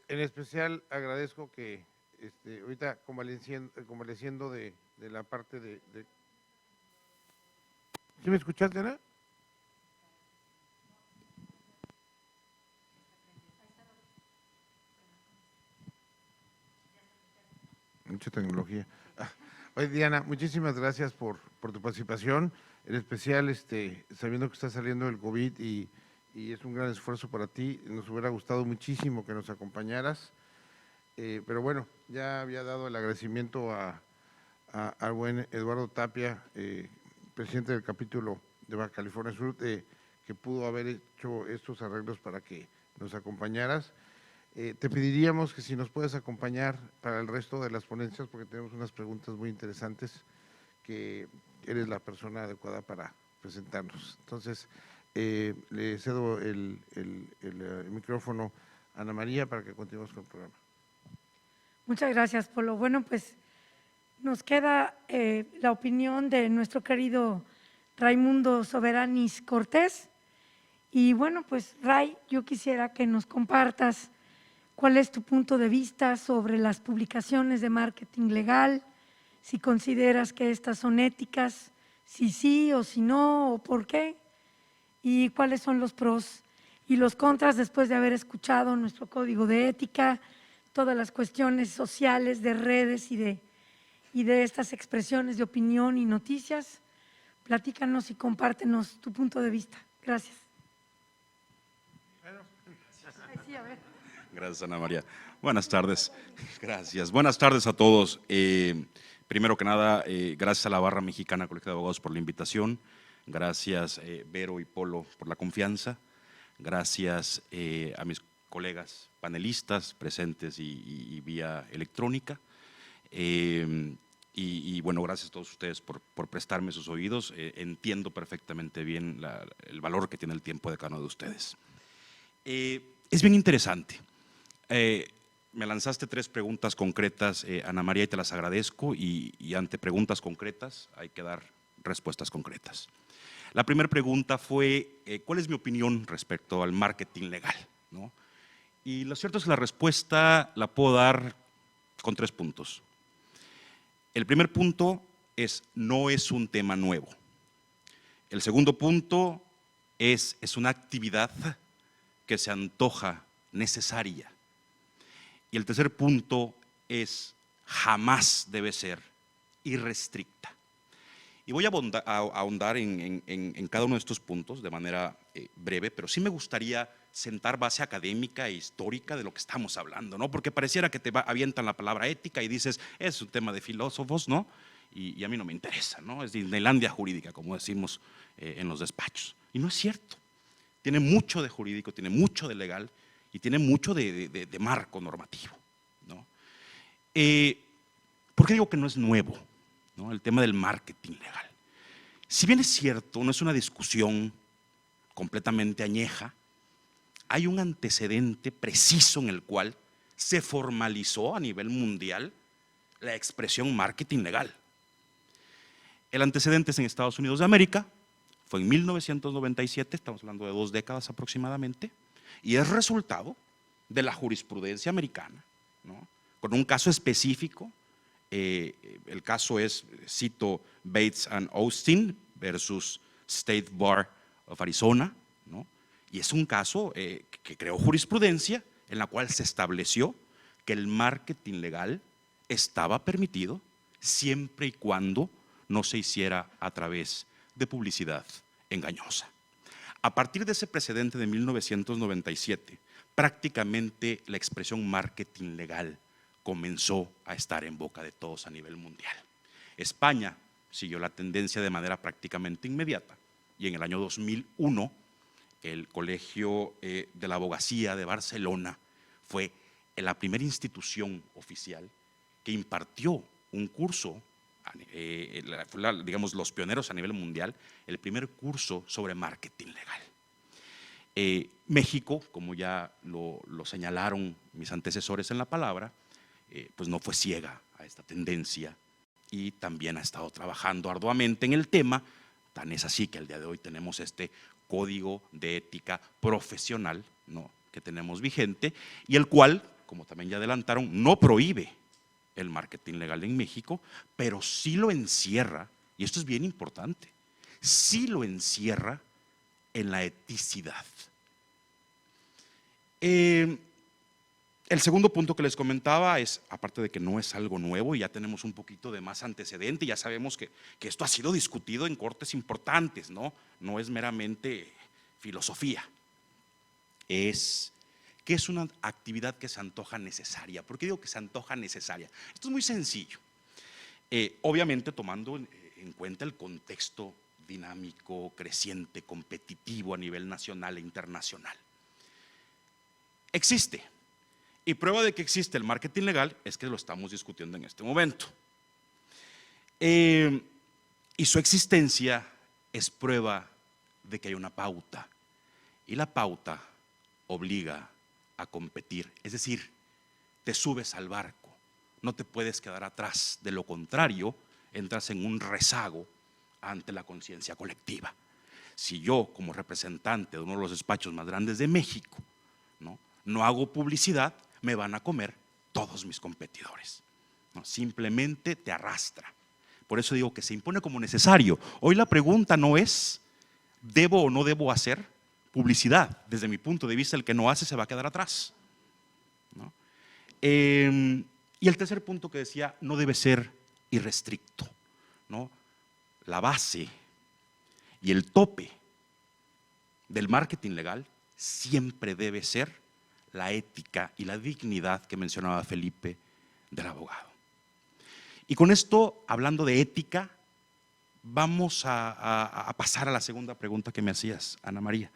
En especial agradezco que ahorita convaleciendo de la parte de... ¿Sí me escuchaste, Diana? Mucha tecnología. Oye, Diana, muchísimas gracias por tu participación, en especial sabiendo que está saliendo el COVID y es un gran esfuerzo para ti. Nos hubiera gustado muchísimo que nos acompañaras, pero bueno, ya había dado el agradecimiento al buen Eduardo Tapia, presidente del capítulo de Baja California Sur, que pudo haber hecho estos arreglos para que nos acompañaras. Te pediríamos que si nos puedes acompañar para el resto de las ponencias, porque tenemos unas preguntas muy interesantes, que eres la persona adecuada para presentarnos. Entonces, le cedo el micrófono a Ana María para que continuemos con el programa. Muchas gracias, Polo. Bueno, pues nos queda la opinión de nuestro querido Raimundo Soberanis Cortés. Y bueno, pues Ray, yo quisiera que nos compartas cuál es tu punto de vista sobre las publicaciones de marketing legal, si consideras que estas son éticas, si sí o si no, o por qué, y cuáles son los pros y los contras después de haber escuchado nuestro código de ética, todas las cuestiones sociales de redes y de estas expresiones de opinión y noticias. Platícanos y compártenos tu punto de vista. Gracias. Sí, a ver. Gracias, Ana María. Buenas tardes. Gracias. Buenas tardes a todos. Primero que nada, gracias a la Barra Mexicana Colegio de Abogados por la invitación. Gracias, Vero y Polo, por la confianza. Gracias a mis colegas panelistas presentes y vía electrónica. Y bueno, gracias a todos ustedes por prestarme sus oídos. Entiendo perfectamente bien el valor que tiene el tiempo de cada uno de ustedes. Es bien interesante. Me lanzaste 3 preguntas concretas, Ana María, y te las agradezco, y ante preguntas concretas hay que dar respuestas concretas. La primera pregunta fue, ¿cuál es mi opinión respecto al marketing legal? ¿No? Y lo cierto es que la respuesta la puedo dar con 3 puntos. El primer punto es, no es un tema nuevo. El segundo punto es una actividad que que se antoja necesaria. Y el tercer punto es jamás debe ser irrestricta. Y voy a ahondar en cada uno de estos puntos de manera breve, pero sí me gustaría sentar base académica e histórica de lo que estamos hablando, ¿no? Porque pareciera que te avientan la palabra ética y dices, es un tema de filósofos, ¿no? Y a mí no me interesa, ¿no? Es Disneylandia jurídica, como decimos en los despachos. Y no es cierto. Tiene mucho de jurídico, tiene mucho de legal y tiene mucho de marco normativo, ¿no? ¿Por qué digo que no es nuevo, ¿no? El tema del marketing legal. Si bien es cierto, no es una discusión completamente añeja, hay un antecedente preciso en el cual se formalizó a nivel mundial la expresión marketing legal. El antecedente es en Estados Unidos de América, fue en 1997, estamos hablando de 2 décadas aproximadamente, y es resultado de la jurisprudencia americana, ¿no? Con un caso específico. El caso es, cito, Bates and Austin versus State Bar of Arizona, ¿no? Y es un caso que creó jurisprudencia en la cual se estableció que el marketing legal estaba permitido siempre y cuando no se hiciera a través de publicidad engañosa. A partir de ese precedente de 1997, prácticamente la expresión marketing legal comenzó a estar en boca de todos a nivel mundial. España siguió la tendencia de manera prácticamente inmediata y en el año 2001 el Colegio de la Abogacía de Barcelona fue la primera institución oficial que impartió un curso, digamos los pioneros a nivel mundial, el primer curso sobre marketing legal. México, como ya lo señalaron mis antecesores en la palabra, pues no fue ciega a esta tendencia y también ha estado trabajando arduamente en el tema, tan es así que al día de hoy tenemos este código de ética profesional, ¿no?, que tenemos vigente y el cual, como también ya adelantaron, no prohíbe el marketing legal en México, pero sí lo encierra, y esto es bien importante, sí lo encierra en la eticidad. El segundo punto que les comentaba es, aparte de que no es algo nuevo y ya tenemos un poquito de más antecedente, ya sabemos que esto ha sido discutido en cortes importantes, ¿no? No es meramente filosofía, es que es una actividad que se antoja necesaria. ¿Por qué digo que se antoja necesaria? Esto es muy sencillo, obviamente tomando en cuenta el contexto dinámico, creciente, competitivo a nivel nacional e internacional. Existe. Y prueba de que existe el marketing legal es que lo estamos discutiendo en este momento. Y su existencia es prueba de que hay una pauta. Y la pauta obliga a competir. Es decir, te subes al barco, no te puedes quedar atrás. De lo contrario, entras en un rezago ante la conciencia colectiva. Si yo, como representante de uno de los despachos más grandes de México, no hago publicidad, me van a comer todos mis competidores, ¿no? Simplemente te arrastra. Por eso digo que se impone como necesario. Hoy la pregunta no es, ¿debo o no debo hacer publicidad? Desde mi punto de vista, el que no hace se va a quedar atrás, ¿no? Y el tercer punto que decía, no debe ser irrestricto, ¿no? La base y el tope del marketing legal siempre debe ser la ética y la dignidad que mencionaba Felipe del abogado. Y con esto, hablando de ética, vamos a pasar a la segunda pregunta que me hacías, Ana María,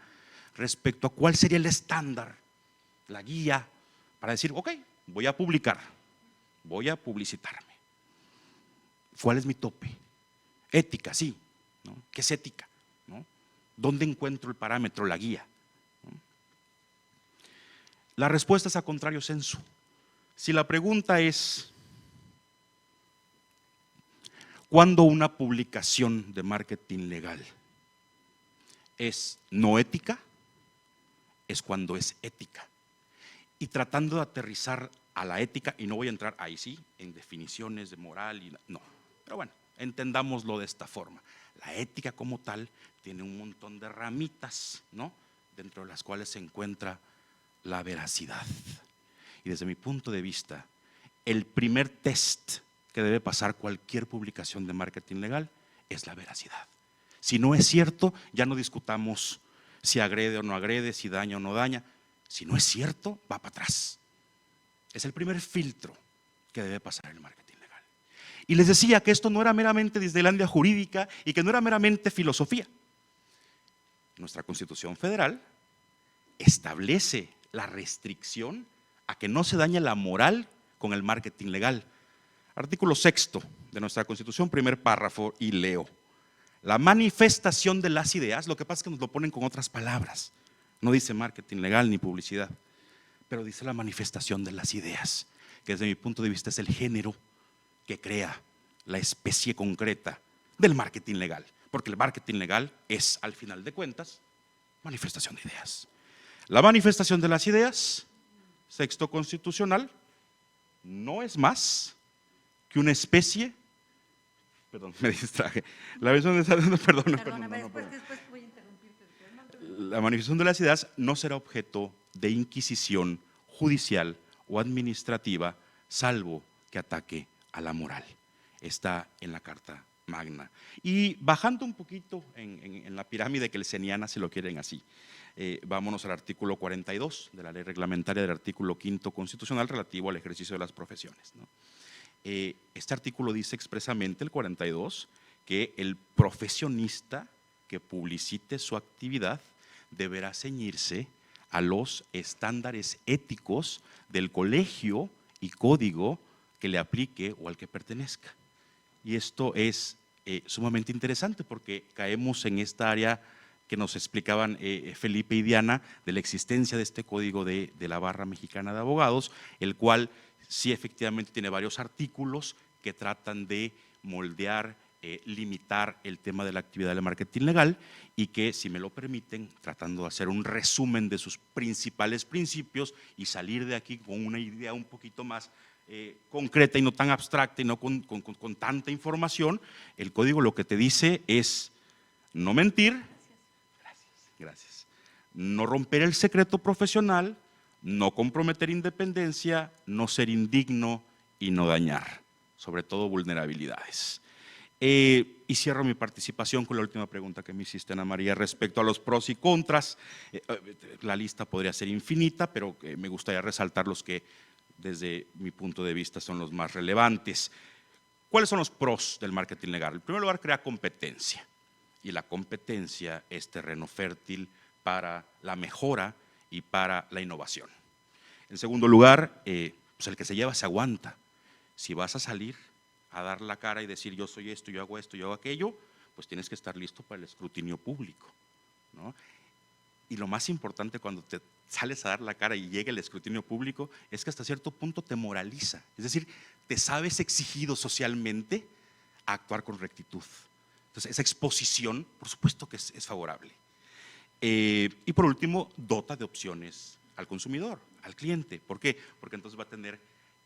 respecto a cuál sería el estándar, la guía para decir, ok, voy a publicar, voy a publicitarme. ¿Cuál es mi tope? Ética, sí, ¿no? ¿Qué es ética? ¿No? ¿Dónde encuentro el parámetro, la guía? La respuesta es a contrario sensu. Si la pregunta es, ¿cuándo una publicación de marketing legal es no ética? Es cuando es ética. Y tratando de aterrizar a la ética, y no voy a entrar ahí sí en definiciones de moral, no, pero bueno, entendámoslo de esta forma. La ética como tal tiene un montón de ramitas, ¿no?, dentro de las cuales se encuentra la veracidad. Y desde mi punto de vista, el primer test que debe pasar cualquier publicación de marketing legal es la veracidad. Si no es cierto, ya no discutamos si agrede o no agrede, si daña o no daña. Si no es cierto, va para atrás. Es el primer filtro que debe pasar en el marketing legal. Y les decía que esto no era meramente Disneylandia jurídica y que no era meramente filosofía. Nuestra Constitución Federal establece la restricción a que no se dañe la moral con el marketing legal. Artículo 6 de nuestra Constitución, primer párrafo, y leo: la manifestación de las ideas, lo que pasa es que nos lo ponen con otras palabras, no dice marketing legal ni publicidad, pero dice la manifestación de las ideas, que desde mi punto de vista es el género que crea la especie concreta del marketing legal, porque el marketing legal es, al final de cuentas, manifestación de ideas. La manifestación de las ideas, texto constitucional, no es más que una especie, perdón, me distraje, la manifestación de las ideas no será objeto de inquisición judicial o administrativa, salvo que ataque a la moral. Está en la Carta Magna. Y bajando un poquito en la pirámide kelseniana, si lo quieren así, vámonos al artículo 42 de la ley reglamentaria del artículo 5º constitucional relativo al ejercicio de las profesiones, ¿no? Este artículo dice expresamente, el 42, que el profesionista que publicite su actividad deberá ceñirse a los estándares éticos del colegio y código que le aplique o al que pertenezca. Y esto es sumamente interesante porque caemos en esta área que nos explicaban Felipe y Diana de la existencia de este código de la Barra Mexicana de Abogados, el cual sí efectivamente tiene varios artículos que tratan de moldear, limitar el tema de la actividad de marketing legal y que, si me lo permiten, tratando de hacer un resumen de sus principales principios y salir de aquí con una idea un poquito más concreta y no tan abstracta y no con tanta información, el código lo que te dice es no mentir, gracias, no romper el secreto profesional, no comprometer independencia, no ser indigno y no dañar, sobre todo vulnerabilidades. Y cierro mi participación con la última pregunta que me hiciste, Ana María, respecto a los pros y contras. La lista podría ser infinita, pero me gustaría resaltar los que desde mi punto de vista son los más relevantes. ¿Cuáles son los pros del marketing legal? En primer lugar, crea competencia, y la competencia es terreno fértil para la mejora y para la innovación. En segundo lugar, pues el que se lleva se aguanta. Si vas a salir a dar la cara y decir yo soy esto, yo hago aquello, pues tienes que estar listo para el escrutinio público, ¿no? Y lo más importante cuando te sales a dar la cara y llega el escrutinio público es que hasta cierto punto te moraliza, es decir, te sabes exigido socialmente a actuar con rectitud. Entonces esa exposición, por supuesto que es favorable. Y por último, dota de opciones al consumidor, al cliente. ¿Por qué? Porque entonces va a tener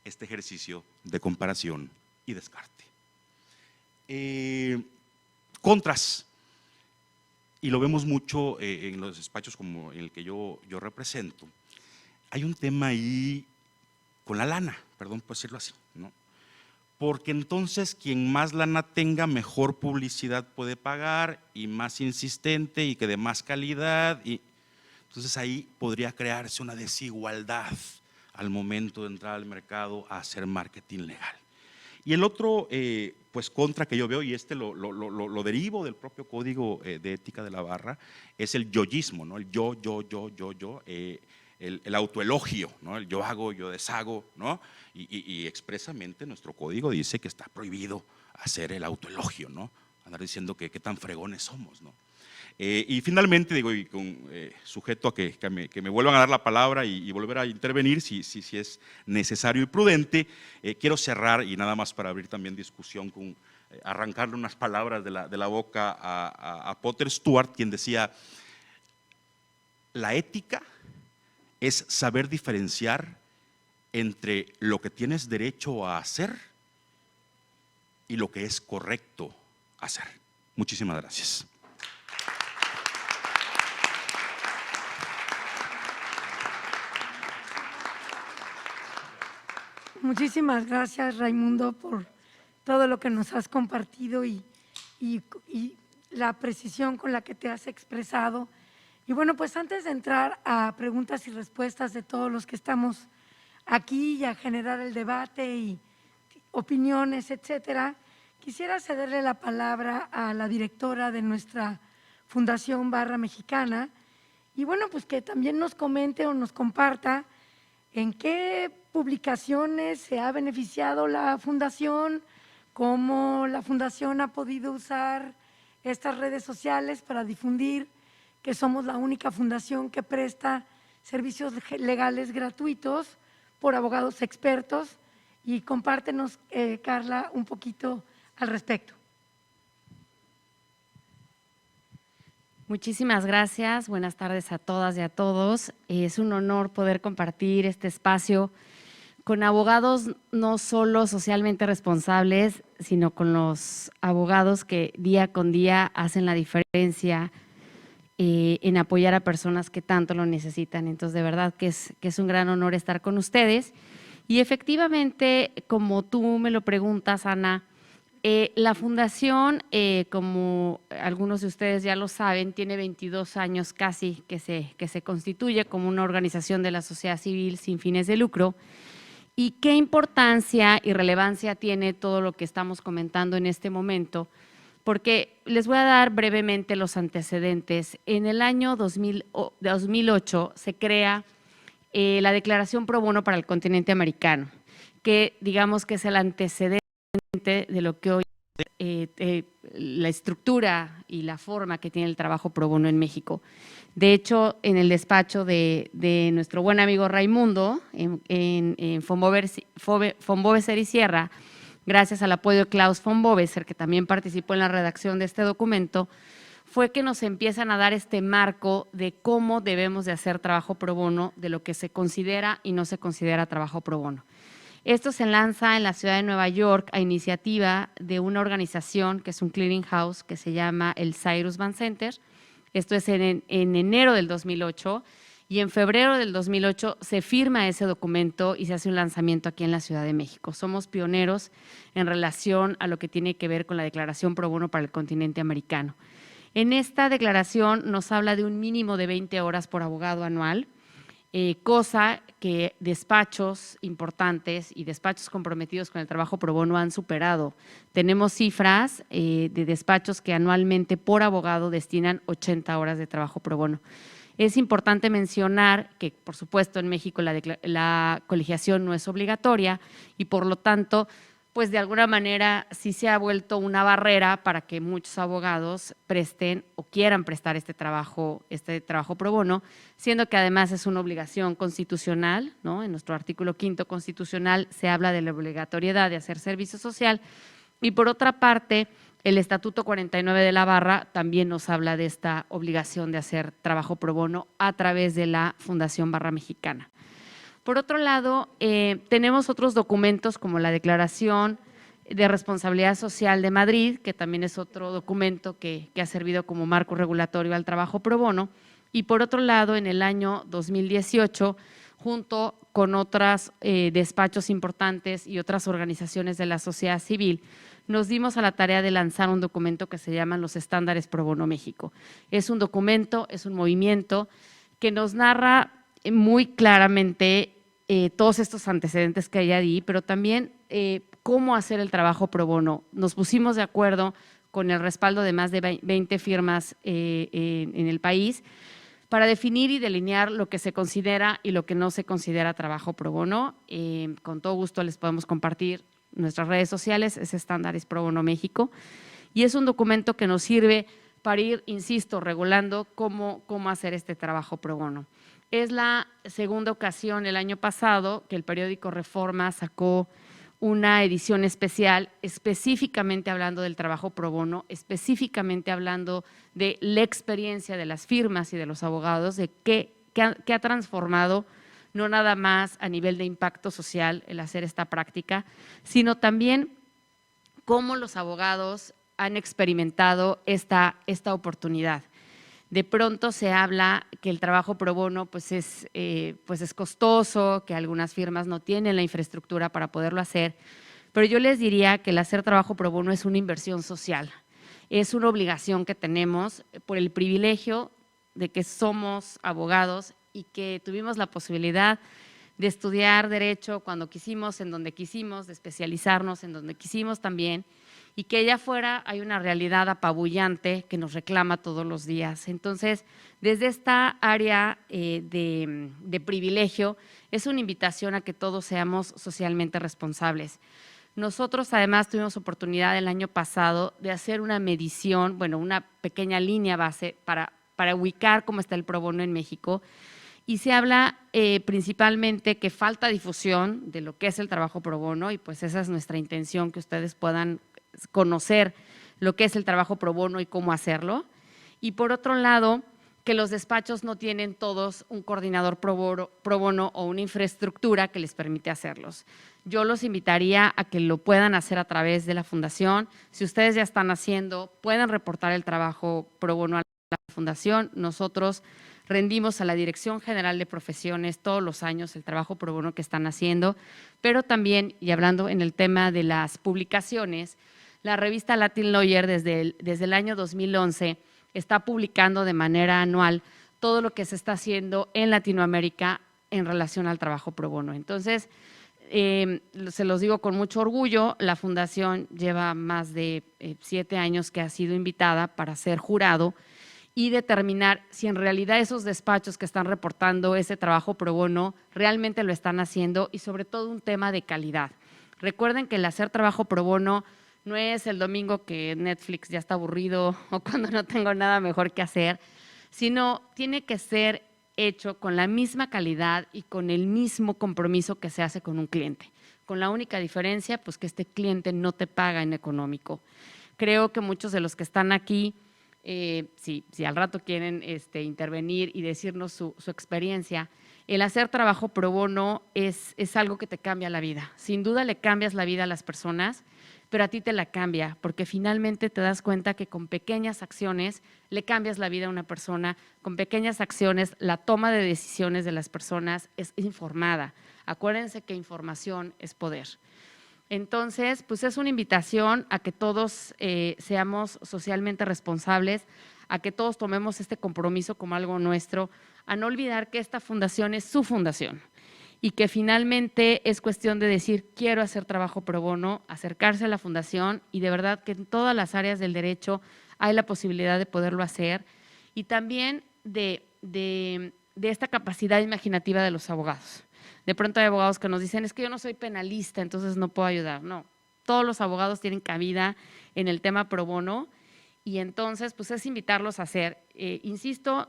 este ejercicio de comparación y descarte. Contras, y lo vemos mucho en los despachos como en el que yo represento, hay un tema ahí con la lana, perdón por decirlo así, ¿no? Porque entonces quien más lana tenga, mejor publicidad puede pagar y más insistente y que de más calidad, y entonces ahí podría crearse una desigualdad al momento de entrar al mercado a hacer marketing legal. Y el otro pues contra que yo veo, y lo derivo del propio código de ética de la barra, es el yoísmo, ¿no? El yo, el autoelogio, ¿no? El yo hago, yo deshago, ¿no? Y expresamente nuestro código dice que está prohibido hacer el autoelogio, ¿no? Andar diciendo que qué tan fregones somos, ¿no? Y finalmente, digo, y sujeto a que me vuelvan a dar la palabra y volver a intervenir si es necesario y prudente, quiero cerrar, y nada más para abrir también discusión, con arrancarle unas palabras de la boca a Potter Stewart, quien decía: la ética es saber diferenciar entre lo que tienes derecho a hacer y lo que es correcto hacer. Muchísimas gracias. Muchísimas gracias, Raimundo, por todo lo que nos has compartido y la precisión con la que te has expresado. Y bueno, pues antes de entrar a preguntas y respuestas de todos los que estamos aquí y a generar el debate y opiniones, etcétera, quisiera cederle la palabra a la directora de nuestra Fundación Barra Mexicana y bueno, pues que también nos comente o nos comparta en qué publicaciones se ha beneficiado la Fundación, cómo la Fundación ha podido usar estas redes sociales para difundir que somos la única fundación que presta servicios legales gratuitos por abogados expertos. Y compártenos, Carla, un poquito al respecto. Muchísimas gracias. Buenas tardes a todas y a todos. Es un honor poder compartir este espacio con abogados no solo socialmente responsables, sino con los abogados que día con día hacen la diferencia en apoyar a personas que tanto lo necesitan. Entonces, de verdad que es un gran honor estar con ustedes. Y efectivamente, como tú me lo preguntas, Ana, la Fundación, como algunos de ustedes ya lo saben, tiene 22 años casi que se constituye como una organización de la sociedad civil sin fines de lucro. ¿Y qué importancia y relevancia tiene todo lo que estamos comentando en este momento? Porque les voy a dar brevemente los antecedentes. En el año 2008 se crea la Declaración Pro Bono para el continente americano, que digamos que es el antecedente de lo que hoy la estructura y la forma que tiene el trabajo pro bono en México. De hecho, en el despacho de nuestro buen amigo Raimundo, en Fonboveser y Sierra, gracias al apoyo de Klaus Fonboveser, que también participó en la redacción de este documento, fue que nos empiezan a dar este marco de cómo debemos de hacer trabajo pro bono, de lo que se considera y no se considera trabajo pro bono. Esto se lanza en la ciudad de Nueva York a iniciativa de una organización que es un clearing house que se llama el Cyrus Van Center. Esto es en enero del 2008 y en febrero del 2008 se firma ese documento y se hace un lanzamiento aquí en la Ciudad de México. Somos pioneros en relación a lo que tiene que ver con la Declaración Pro Bono para el continente americano. En esta declaración nos habla de un mínimo de 20 horas por abogado anual, cosa que despachos importantes y despachos comprometidos con el trabajo pro bono han superado. Tenemos cifras de despachos que anualmente por abogado destinan 80 horas de trabajo pro bono. Es importante mencionar que, por supuesto, en México la colegiación no es obligatoria y, por lo tanto, pues de alguna manera sí se ha vuelto una barrera para que muchos abogados presten o quieran prestar este trabajo pro bono, siendo que además es una obligación constitucional, ¿no? En nuestro artículo 5º constitucional se habla de la obligatoriedad de hacer servicio social y por otra parte el Estatuto 49 de la Barra también nos habla de esta obligación de hacer trabajo pro bono a través de la Fundación Barra Mexicana. Por otro lado, tenemos otros documentos como la Declaración de Responsabilidad Social de Madrid, que también es otro documento que ha servido como marco regulatorio al trabajo pro bono. Y por otro lado, en el año 2018, junto con otros despachos importantes y otras organizaciones de la sociedad civil, nos dimos a la tarea de lanzar un documento que se llama Los Estándares Pro Bono México. Es un documento, es un movimiento que nos narra muy claramente todos estos antecedentes que ya di, pero también cómo hacer el trabajo pro bono. Nos pusimos de acuerdo con el respaldo de más de 20 firmas en el país para definir y delinear lo que se considera y lo que no se considera trabajo pro bono. Con todo gusto les podemos compartir nuestras redes sociales, es Estándares Pro Bono México, y es un documento que nos sirve para ir, insisto, regulando cómo hacer este trabajo pro bono. Es la segunda ocasión el año pasado que el periódico Reforma sacó una edición especial específicamente hablando del trabajo pro bono, específicamente hablando de la experiencia de las firmas y de los abogados, de qué ha transformado no nada más a nivel de impacto social el hacer esta práctica, sino también cómo los abogados han experimentado esta oportunidad. De pronto se habla que el trabajo pro bono pues es costoso, que algunas firmas no tienen la infraestructura para poderlo hacer, pero yo les diría que el hacer trabajo pro bono es una inversión social, es una obligación que tenemos por el privilegio de que somos abogados y que tuvimos la posibilidad de estudiar derecho cuando quisimos, en donde quisimos, de especializarnos en donde quisimos también, y que allá afuera hay una realidad apabullante que nos reclama todos los días. Entonces, desde esta área de privilegio, es una invitación a que todos seamos socialmente responsables. Nosotros además tuvimos oportunidad el año pasado de hacer una medición, bueno, una pequeña línea base para ubicar cómo está el pro bono en México, y se habla principalmente que falta difusión de lo que es el trabajo pro bono, y pues esa es nuestra intención, que ustedes puedan conocer lo que es el trabajo pro bono y cómo hacerlo. Y por otro lado, que los despachos no tienen todos un coordinador pro bono o una infraestructura que les permite hacerlos. Yo los invitaría a que lo puedan hacer a través de la fundación. Si ustedes ya están haciendo, pueden reportar el trabajo pro bono a la fundación. Nosotros rendimos a la Dirección General de Profesiones todos los años el trabajo pro bono que están haciendo, pero también, y hablando en el tema de las publicaciones, la revista Latin Lawyer desde el año 2011 está publicando de manera anual todo lo que se está haciendo en Latinoamérica en relación al trabajo pro bono. Entonces, se los digo con mucho orgullo, la Fundación lleva más de 7 años que ha sido invitada para ser jurado y determinar si en realidad esos despachos que están reportando ese trabajo pro bono realmente lo están haciendo, y sobre todo un tema de calidad. Recuerden que el hacer trabajo pro bono no es el domingo que Netflix ya está aburrido o cuando no tengo nada mejor que hacer, sino tiene que ser hecho con la misma calidad y con el mismo compromiso que se hace con un cliente, con la única diferencia pues que este cliente no te paga en económico. Creo que muchos de los que están aquí, si al rato quieren intervenir y decirnos su experiencia, el hacer trabajo pro bono es algo que te cambia la vida. Sin duda le cambias la vida a las personas, pero a ti te la cambia, porque finalmente te das cuenta que con pequeñas acciones le cambias la vida a una persona, con pequeñas acciones la toma de decisiones de las personas es informada. Acuérdense que información es poder. Entonces, pues es una invitación a que todos seamos socialmente responsables, a que todos tomemos este compromiso como algo nuestro, a no olvidar que esta fundación es su fundación y que finalmente es cuestión de decir, quiero hacer trabajo pro bono, acercarse a la fundación, y de verdad que en todas las áreas del derecho hay la posibilidad de poderlo hacer, y también de esta capacidad imaginativa de los abogados. De pronto hay abogados que nos dicen, es que yo no soy penalista, entonces no puedo ayudar. No, todos los abogados tienen cabida en el tema pro bono, y entonces pues es invitarlos a hacer. Insisto,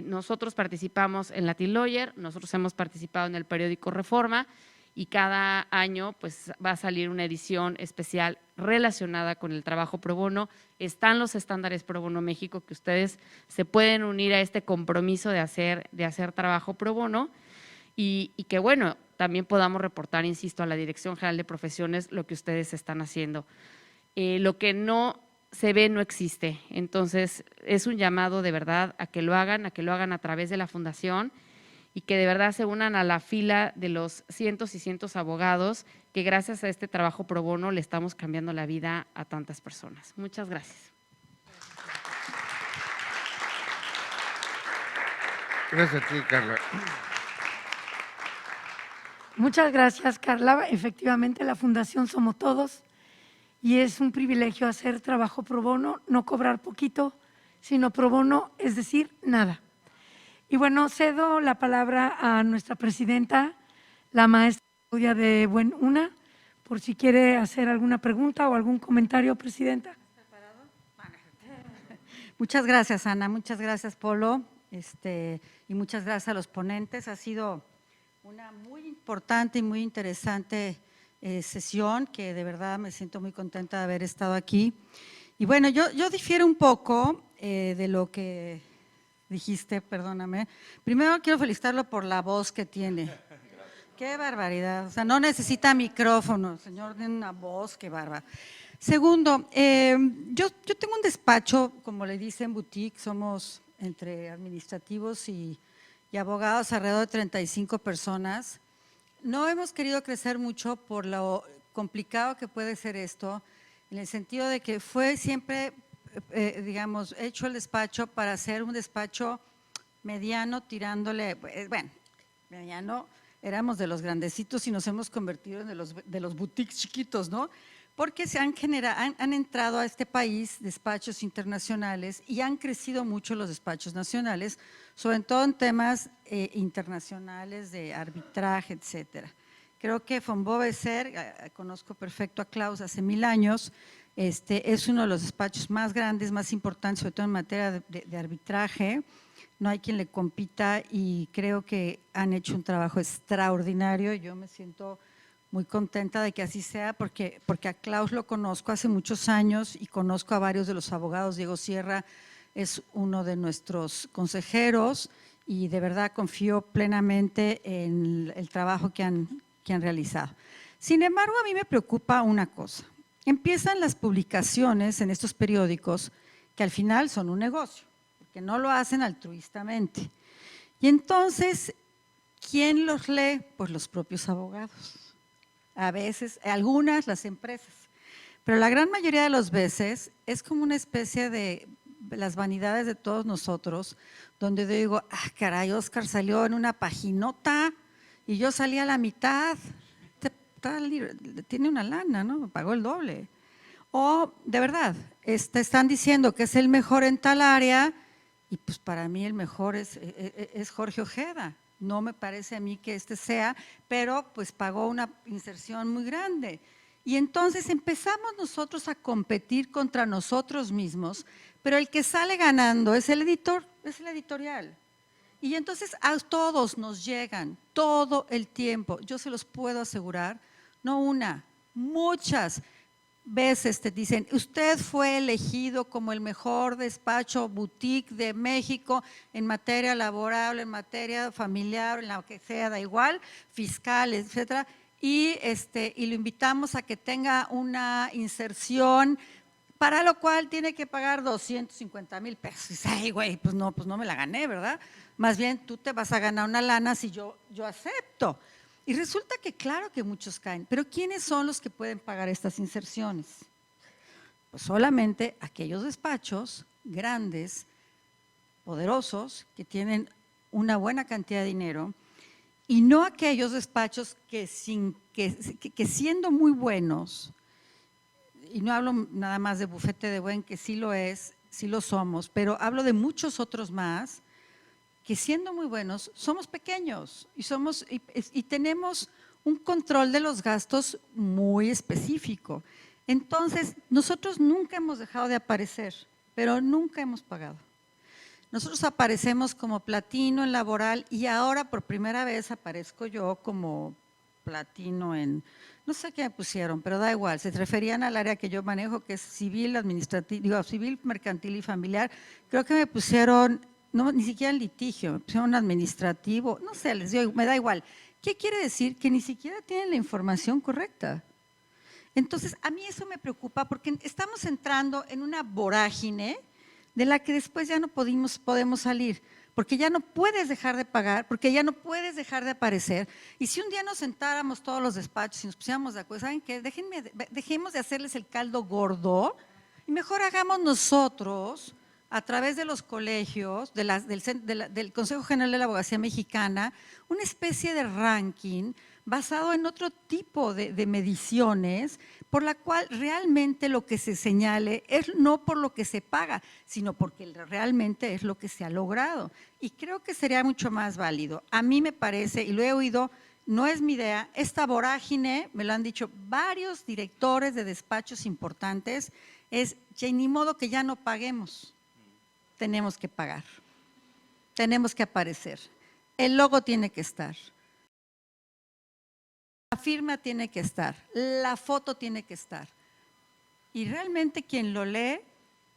nosotros participamos en Latin Lawyer, nosotros hemos participado en el periódico Reforma, y cada año pues va a salir una edición especial relacionada con el trabajo pro bono. Están los estándares Pro Bono México, que ustedes se pueden unir a este compromiso de hacer trabajo pro bono, y que bueno, también podamos reportar, insisto, a la Dirección General de Profesiones lo que ustedes están haciendo. Lo que no se ve no existe, entonces es un llamado de verdad a que lo hagan a través de la fundación, y que de verdad se unan a la fila de los cientos y cientos abogados que gracias a este trabajo pro bono le estamos cambiando la vida a tantas personas. Muchas gracias. Gracias a ti, Carla. Muchas gracias, Carla. Efectivamente, la Fundación Somos Todos, y es un privilegio hacer trabajo pro bono, no cobrar poquito, sino pro bono, es decir, nada. Y bueno, cedo la palabra a nuestra presidenta, la maestra Claudia de Buenuna, por si quiere hacer alguna pregunta o algún comentario, presidenta. Muchas gracias, Ana. Muchas gracias, Polo. Y muchas gracias a los ponentes. Ha sido una muy importante y muy interesante sesión, que de verdad me siento muy contenta de haber estado aquí. Y bueno, yo difiero un poco de lo que dijiste, perdóname. Primero quiero felicitarlo por la voz que tiene. Qué barbaridad, o sea, no necesita micrófono, señor, tiene una voz, qué bárbaro. Segundo, yo tengo un despacho, como le dicen, boutique, somos entre administrativos y abogados, alrededor de 35 personas. No hemos querido crecer mucho por lo complicado que puede ser esto, en el sentido de que fue siempre, digamos, hecho el despacho para ser un despacho mediano, tirándole, bueno, mediano, éramos de los grandecitos y nos hemos convertido en de los boutiques chiquitos, ¿no? Porque han entrado a este país despachos internacionales y han crecido mucho los despachos nacionales, sobre todo en temas internacionales de arbitraje, etcétera. Creo que von Boveser, conozco perfecto a Klaus hace 1000 años, es uno de los despachos más grandes, más importantes, sobre todo en materia de arbitraje. No hay quien le compita y creo que han hecho un trabajo extraordinario. Yo me siento muy contenta de que así sea, porque a Klaus lo conozco hace muchos años y conozco a varios de los abogados. Diego Sierra es uno de nuestros consejeros y de verdad confío plenamente en el trabajo que han realizado. Sin embargo, a mí me preocupa una cosa. Empiezan las publicaciones en estos periódicos que al final son un negocio, porque no lo hacen altruistamente. Y entonces, ¿quién los lee? Pues los propios abogados. A veces, algunas las empresas, pero la gran mayoría de las veces es como una especie de las vanidades de todos nosotros, donde yo digo, ah, caray, Óscar salió en una paginota y yo salí a la mitad, tiene una lana, ¿no? Me pagó el doble. O, de verdad, están diciendo que es el mejor en tal área y pues para mí el mejor es Jorge Ojeda. No me parece a mí que sea, pero pues pagó una inserción muy grande. Y entonces empezamos nosotros a competir contra nosotros mismos, pero el que sale ganando es el editor, es el editorial. Y entonces a todos nos llegan todo el tiempo, yo se los puedo asegurar, no una, muchas veces te dicen, usted fue elegido como el mejor despacho boutique de México en materia laboral, en materia familiar, en lo que sea, da igual, fiscal, etcétera, y lo invitamos a que tenga una inserción, para lo cual tiene que pagar 250,000 pesos. Y dice, ay, güey, pues no me la gané, ¿verdad? Más bien tú te vas a ganar una lana si yo acepto. Y resulta que claro que muchos caen, pero ¿quiénes son los que pueden pagar estas inserciones? Pues solamente aquellos despachos grandes, poderosos, que tienen una buena cantidad de dinero, y no aquellos despachos que siendo muy buenos, y no hablo nada más de Bufete de Buen, que sí lo es, sí lo somos, pero hablo de muchos otros más, que siendo muy buenos, somos pequeños y tenemos un control de los gastos muy específico. Entonces, nosotros nunca hemos dejado de aparecer, pero nunca hemos pagado. Nosotros aparecemos como platino en laboral y ahora por primera vez aparezco yo como platino en, no sé qué me pusieron, pero da igual, se referían al área que yo manejo, que es civil, administrativo, civil, mercantil y familiar. Creo que me pusieron… No, ni siquiera en litigio, me pusieron administrativo, no sé, les digo, me da igual. ¿Qué quiere decir? Que ni siquiera tienen la información correcta. Entonces, a mí eso me preocupa porque estamos entrando en una vorágine de la que después ya no podemos salir, porque ya no puedes dejar de pagar, porque ya no puedes dejar de aparecer. Y si un día nos sentáramos todos los despachos y nos pusiéramos de acuerdo, ¿saben qué? Dejemos de hacerles el caldo gordo y mejor hagamos nosotros, a través de los colegios, del Consejo General de la Abogacía Mexicana, una especie de ranking basado en otro tipo de mediciones, por la cual realmente lo que se señale es no por lo que se paga, sino porque realmente es lo que se ha logrado. Y creo que sería mucho más válido. A mí me parece, y lo he oído, no es mi idea, esta vorágine, me lo han dicho varios directores de despachos importantes, es ya ni modo que ya no paguemos. Tenemos que pagar, tenemos que aparecer, el logo tiene que estar, la firma tiene que estar, la foto tiene que estar. Y realmente quien lo lee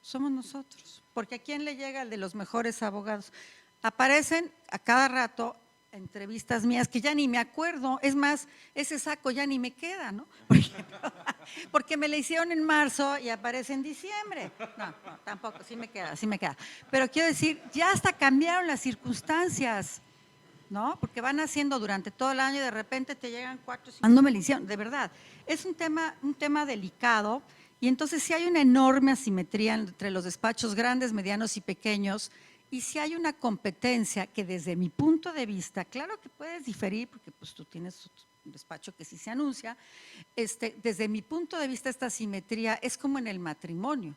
somos nosotros, porque ¿a quién le llega el de los mejores abogados? Aparecen a cada rato entrevistas mías que ya ni me acuerdo, es más, ese saco ya ni me queda, ¿no? Por ejemplo, porque me lo hicieron en marzo y aparece en diciembre. No, tampoco, sí me queda, sí me queda. Pero quiero decir, ya hasta cambiaron las circunstancias, ¿no? Porque van haciendo durante todo el año y de repente te llegan 4 o 5. No me lo hicieron, de verdad. Es un tema delicado y entonces sí hay una enorme asimetría entre los despachos grandes, medianos y pequeños. Y si hay una competencia que desde mi punto de vista, claro que puedes diferir, porque pues tú tienes un despacho que sí se anuncia, desde mi punto de vista esta asimetría es como en el matrimonio.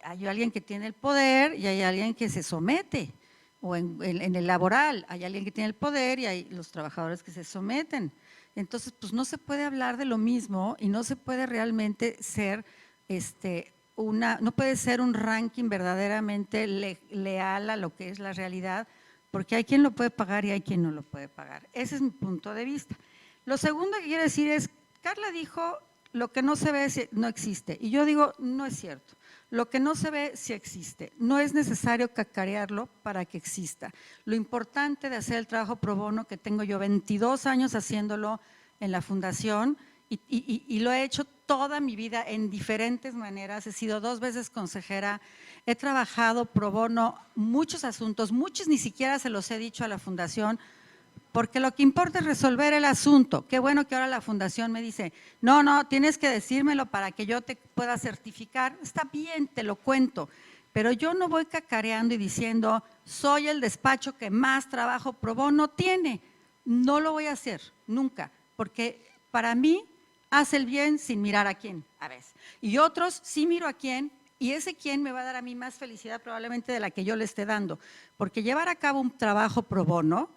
Hay alguien que tiene el poder y hay alguien que se somete, o en el laboral hay alguien que tiene el poder y hay los trabajadores que se someten. Entonces, pues no se puede hablar de lo mismo y no se puede realmente ser no puede ser un ranking verdaderamente leal a lo que es la realidad, porque hay quien lo puede pagar y hay quien no lo puede pagar. Ese es mi punto de vista. Lo segundo que quiero decir es, Carla dijo, lo que no se ve no existe, y yo digo, no es cierto. Lo que no se ve sí existe, no es necesario cacarearlo para que exista. Lo importante de hacer el trabajo pro bono, que tengo yo 22 años haciéndolo en la fundación, y lo he hecho toda mi vida en diferentes maneras, he sido 2 veces consejera, he trabajado pro bono muchos asuntos, muchos ni siquiera se los he dicho a la fundación, porque lo que importa es resolver el asunto. Qué bueno que ahora la fundación me dice, no, tienes que decírmelo para que yo te pueda certificar. Está bien, te lo cuento, pero yo no voy cacareando y diciendo, soy el despacho que más trabajo pro bono tiene. No lo voy a hacer, nunca, porque para mí hace el bien sin mirar a quién, a veces. Y otros sí miro a quién, y ese quién me va a dar a mí más felicidad probablemente de la que yo le esté dando, porque llevar a cabo un trabajo pro bono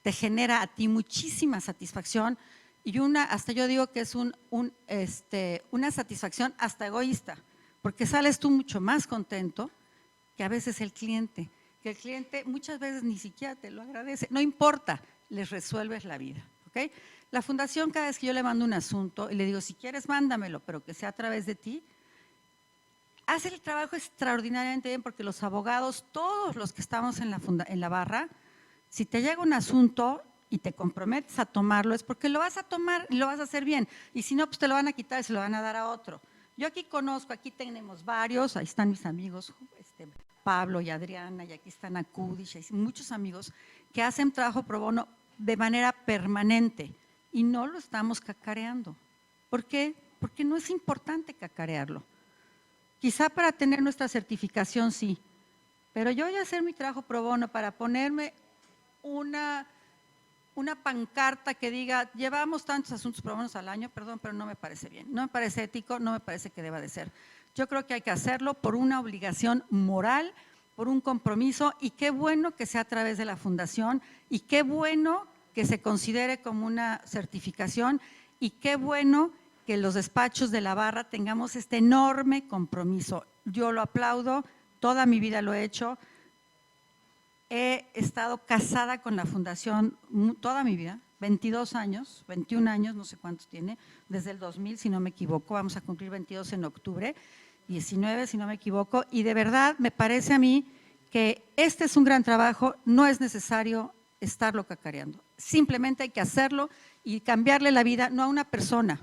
te genera a ti muchísima satisfacción y hasta yo digo que es una satisfacción hasta egoísta, porque sales tú mucho más contento que a veces el cliente, que el cliente muchas veces ni siquiera te lo agradece, no importa, les resuelves la vida, ¿ok? La fundación, cada vez que yo le mando un asunto y le digo, si quieres mándamelo, pero que sea a través de ti, hace el trabajo extraordinariamente bien, porque los abogados, todos los que estamos en la barra, si te llega un asunto y te comprometes a tomarlo, es porque lo vas a tomar y lo vas a hacer bien. Y si no, pues te lo van a quitar y se lo van a dar a otro. Yo aquí conozco, aquí tenemos varios, ahí están mis amigos, Pablo y Adriana, y aquí están Acudish, hay muchos amigos que hacen trabajo pro bono de manera permanente y no lo estamos cacareando. ¿Por qué? Porque no es importante cacarearlo. Quizá para tener nuestra certificación sí, pero yo voy a hacer mi trabajo pro bono para ponerme una pancarta que diga, llevamos tantos asuntos pro bonos al año, perdón, pero no me parece bien, no me parece ético, no me parece que deba de ser. Yo creo que hay que hacerlo por una obligación moral, por un compromiso, y qué bueno que sea a través de la fundación, y qué bueno que se considere como una certificación, y qué bueno que los despachos de la barra tengamos este enorme compromiso. Yo lo aplaudo, toda mi vida lo he hecho. He estado casada con la fundación toda mi vida, 22 años, 21 años, no sé cuántos tiene, desde el 2000 si no me equivoco, vamos a cumplir 22 en octubre, 19 si no me equivoco, y de verdad me parece a mí que este es un gran trabajo, no es necesario estarlo cacareando, simplemente hay que hacerlo y cambiarle la vida no a una persona,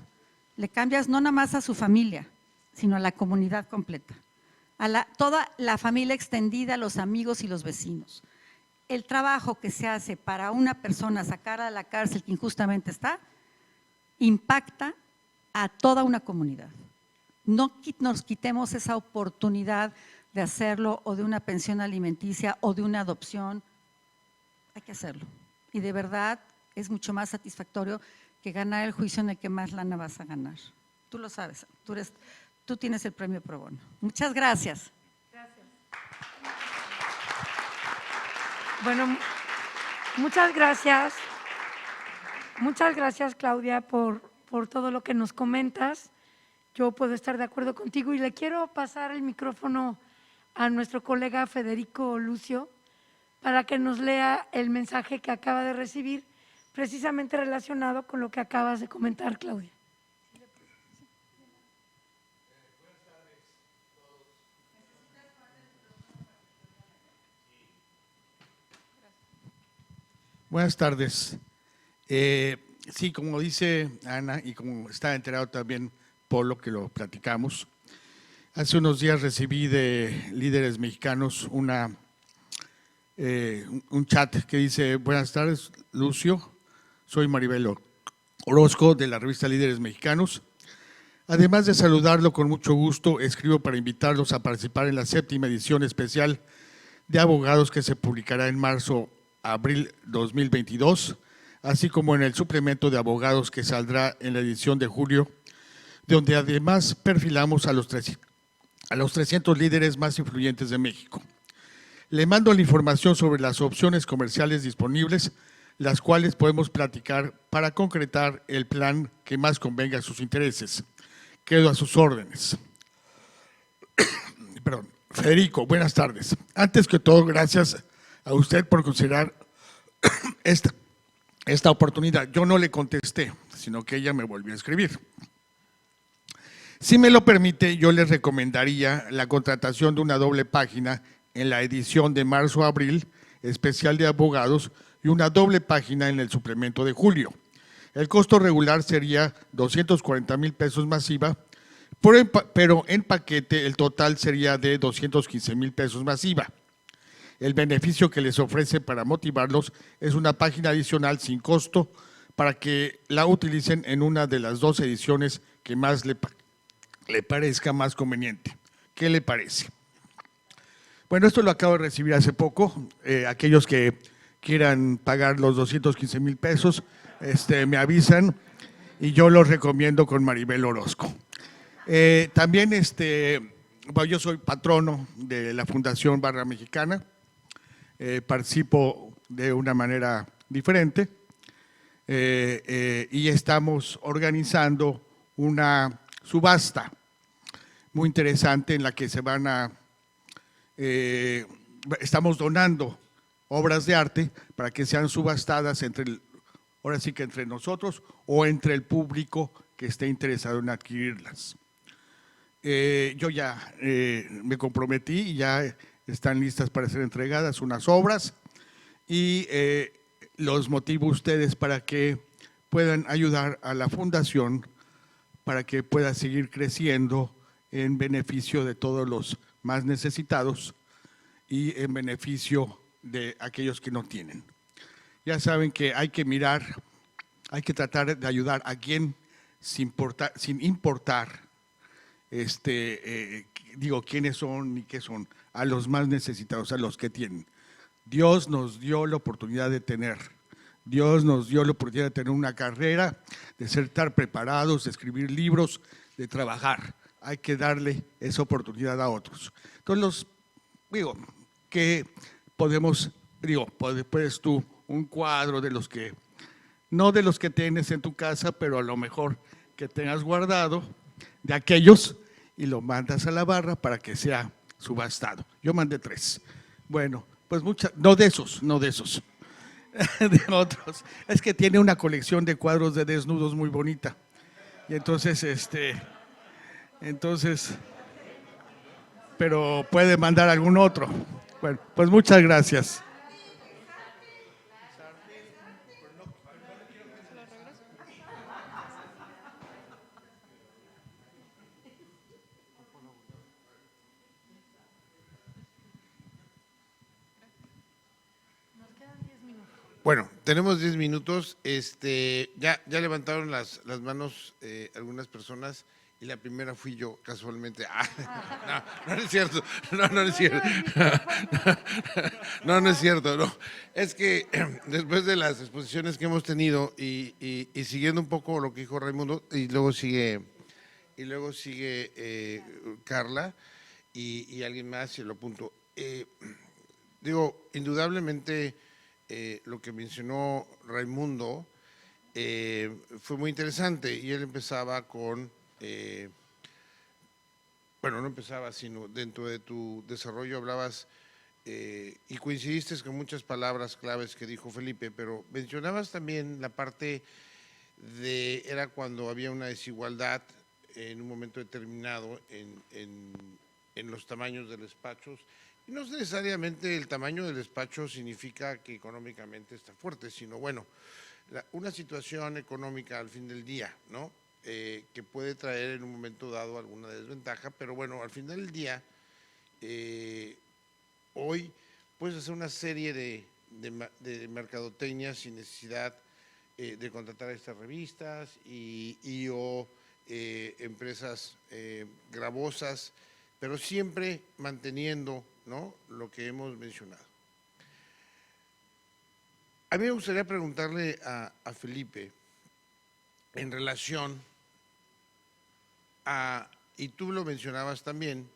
le cambias no nada más a su familia, sino a la comunidad completa, a toda la familia extendida, los amigos y los vecinos. El trabajo que se hace para una persona sacar a la cárcel que injustamente está, impacta a toda una comunidad. No nos quitemos esa oportunidad de hacerlo, o de una pensión alimenticia o de una adopción, hay que hacerlo. Y de verdad es mucho más satisfactorio que ganar el juicio en el que más lana vas a ganar. Tú lo sabes, tú tienes el premio pro bono. Muchas gracias. Bueno, muchas gracias. Muchas gracias, Claudia, por todo lo que nos comentas. Yo puedo estar de acuerdo contigo y le quiero pasar el micrófono a nuestro colega Federico Lucio para que nos lea el mensaje que acaba de recibir, precisamente relacionado con lo que acabas de comentar, Claudia. Buenas tardes. Sí, como dice Ana y como está enterado también Polo, que lo platicamos, hace unos días recibí de líderes mexicanos un chat que dice: buenas tardes, Lucio, soy Maribel Orozco de la revista Líderes Mexicanos. Además de saludarlo con mucho gusto, escribo para invitarlos a participar en la 7ª edición especial de abogados que se publicará en marzo-abril 2022, así como en el suplemento de abogados que saldrá en la edición de julio, donde además perfilamos a los 300 líderes más influyentes de México. Le mando la información sobre las opciones comerciales disponibles, las cuales podemos platicar para concretar el plan que más convenga a sus intereses. Quedo a sus órdenes. Perdón. Federico, buenas tardes. Antes que todo, gracias a usted por considerar esta oportunidad. Yo no le contesté, sino que ella me volvió a escribir. Si me lo permite, yo les recomendaría la contratación de una doble página en la edición de marzo-abril, especial de abogados, y una doble página en el suplemento de julio. El costo regular sería 240,000 pesos masiva, pero en paquete el total sería de 215,000 pesos masiva. El beneficio que les ofrece para motivarlos es una página adicional sin costo para que la utilicen en una de las 2 ediciones que más le parezca más conveniente. ¿Qué le parece? Bueno, esto lo acabo de recibir hace poco. Aquellos que quieran pagar los 215,000 pesos, me avisan y yo los recomiendo con Maribel Orozco. También bueno, yo soy patrono de la Fundación Barra Mexicana, participo de una manera diferente y estamos organizando una subasta muy interesante en la que se van a, estamos donando obras de arte para que sean subastadas ahora sí que entre nosotros o entre el público que esté interesado en adquirirlas. Yo ya me comprometí y ya están listas para ser entregadas unas obras y los motivo a ustedes para que puedan ayudar a la fundación para que pueda seguir creciendo en beneficio de todos los más necesitados y en beneficio de aquellos que no tienen. Ya saben que hay que mirar, hay que tratar de ayudar a quien sin importar quiénes son ni qué son, a los más necesitados, a los que tienen. Dios nos dio la oportunidad de tener, Dios nos dio la oportunidad de tener una carrera, de estar preparados, de escribir libros, de trabajar. Hay que darle esa oportunidad a otros. Entonces, que podemos, puedes tú un cuadro de los que, no de los que tienes en tu casa, pero a lo mejor que tengas guardado, de aquellos, y lo mandas a la barra para que sea subastado. Yo mandé 3. Bueno, pues no de esos, de otros. Es que tiene una colección de cuadros de desnudos muy bonita. Y entonces, pero puede mandar algún otro. Bueno, pues muchas gracias. Bueno, tenemos 10 minutos. Ya levantaron las manos algunas personas y la primera fui yo, casualmente. No es cierto. No es cierto. No es cierto. No. Es que después de las exposiciones que hemos tenido y siguiendo un poco lo que dijo Raimundo, y luego sigue Carla y alguien más, y lo apunto. Indudablemente lo que mencionó Raimundo fue muy interesante y él empezaba con, no empezaba, sino dentro de tu desarrollo hablabas y coincidiste con muchas palabras claves que dijo Felipe, pero mencionabas también la parte era cuando había una desigualdad en un momento determinado en los tamaños de despachos. No necesariamente el tamaño del despacho significa que económicamente está fuerte, sino bueno, una situación económica al fin del día, ¿no? Que puede traer en un momento dado alguna desventaja, pero bueno, al final del día, hoy puedes hacer una serie de mercadotecnia sin necesidad de contratar estas revistas o empresas gravosas, pero siempre manteniendo, ¿no?, lo que hemos mencionado. A mí me gustaría preguntarle a Felipe en relación y tú lo mencionabas también,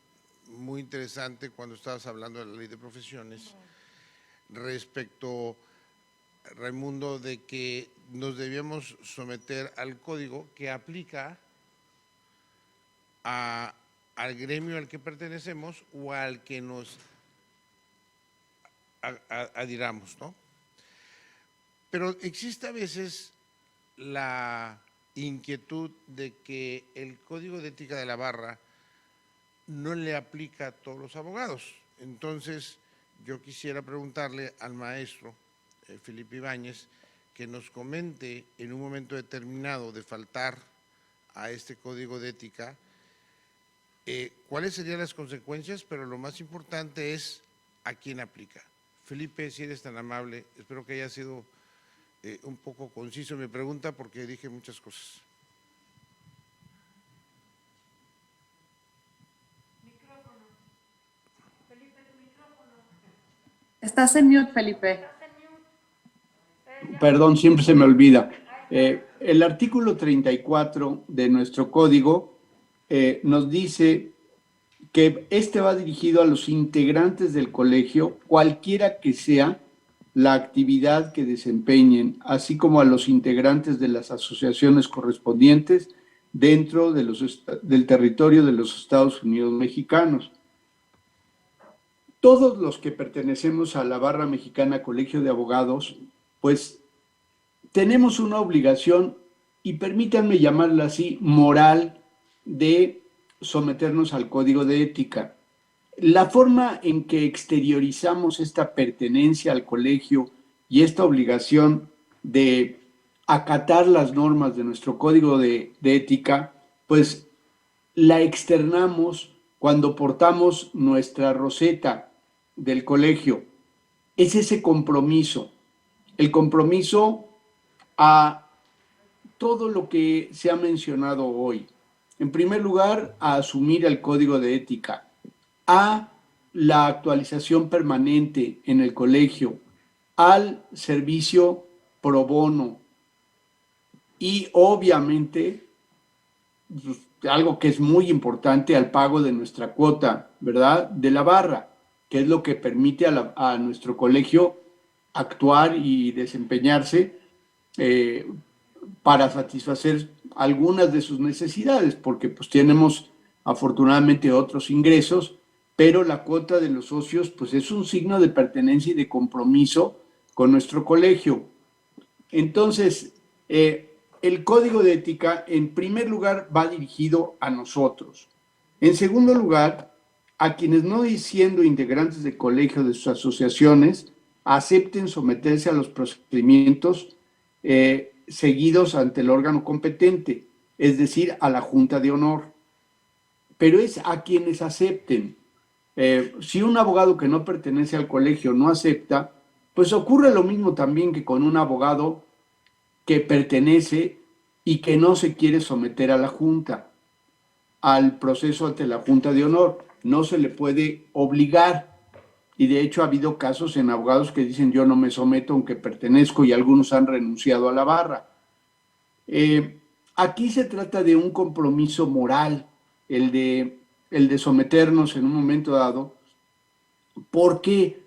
muy interesante cuando estabas hablando de la ley de profesiones, respecto, Raimundo, de que nos debíamos someter al código que aplica al gremio al que pertenecemos o al que nos adhiramos, ¿no? Pero existe a veces la inquietud de que el Código de Ética de la Barra no le aplica a todos los abogados. Entonces, yo quisiera preguntarle al maestro Felipe Ibáñez que nos comente en un momento determinado de faltar a este Código de Ética, cuáles serían las consecuencias, pero lo más importante es a quién aplica. Felipe, si eres tan amable, espero que haya sido un poco conciso en mi pregunta porque dije muchas cosas. Micrófono. Felipe, tu micrófono. Estás en mute, Felipe. Perdón, siempre se me olvida. El artículo 34 de nuestro código nos dice que este va dirigido a los integrantes del colegio, cualquiera que sea la actividad que desempeñen, así como a los integrantes de las asociaciones correspondientes dentro de del territorio de los Estados Unidos mexicanos. Todos los que pertenecemos a la Barra Mexicana Colegio de Abogados, pues tenemos una obligación, y permítanme llamarla así, moral, de someternos al Código de Ética. La forma en que exteriorizamos esta pertenencia al colegio y esta obligación de acatar las normas de nuestro Código de Ética, pues la externamos cuando portamos nuestra roseta del colegio. Es ese compromiso, el compromiso a todo lo que se ha mencionado hoy. En primer lugar, a asumir el Código de Ética, a la actualización permanente en el colegio, al servicio pro bono y obviamente, algo que es muy importante, al pago de nuestra cuota, ¿verdad?, de la barra, que es lo que permite a nuestro colegio actuar y desempeñarse para satisfacer algunas de sus necesidades, porque pues tenemos afortunadamente otros ingresos, pero la cuota de los socios pues es un signo de pertenencia y de compromiso con nuestro colegio. Entonces, el Código de Ética, en primer lugar, va dirigido a nosotros. En segundo lugar, a quienes no siendo integrantes del colegio de sus asociaciones, acepten someterse a los procedimientos seguidos ante el órgano competente, es decir, a la Junta de Honor. Pero es a quienes acepten. Si un abogado que no pertenece al colegio no acepta, pues ocurre lo mismo también que con un abogado que pertenece y que no se quiere someter a la Junta, al proceso ante la Junta de Honor. No se le puede obligar. Y de hecho ha habido casos en abogados que dicen yo no me someto aunque pertenezco, y algunos han renunciado a la barra. Aquí se trata de un compromiso moral, el de someternos en un momento dado. ¿Por qué?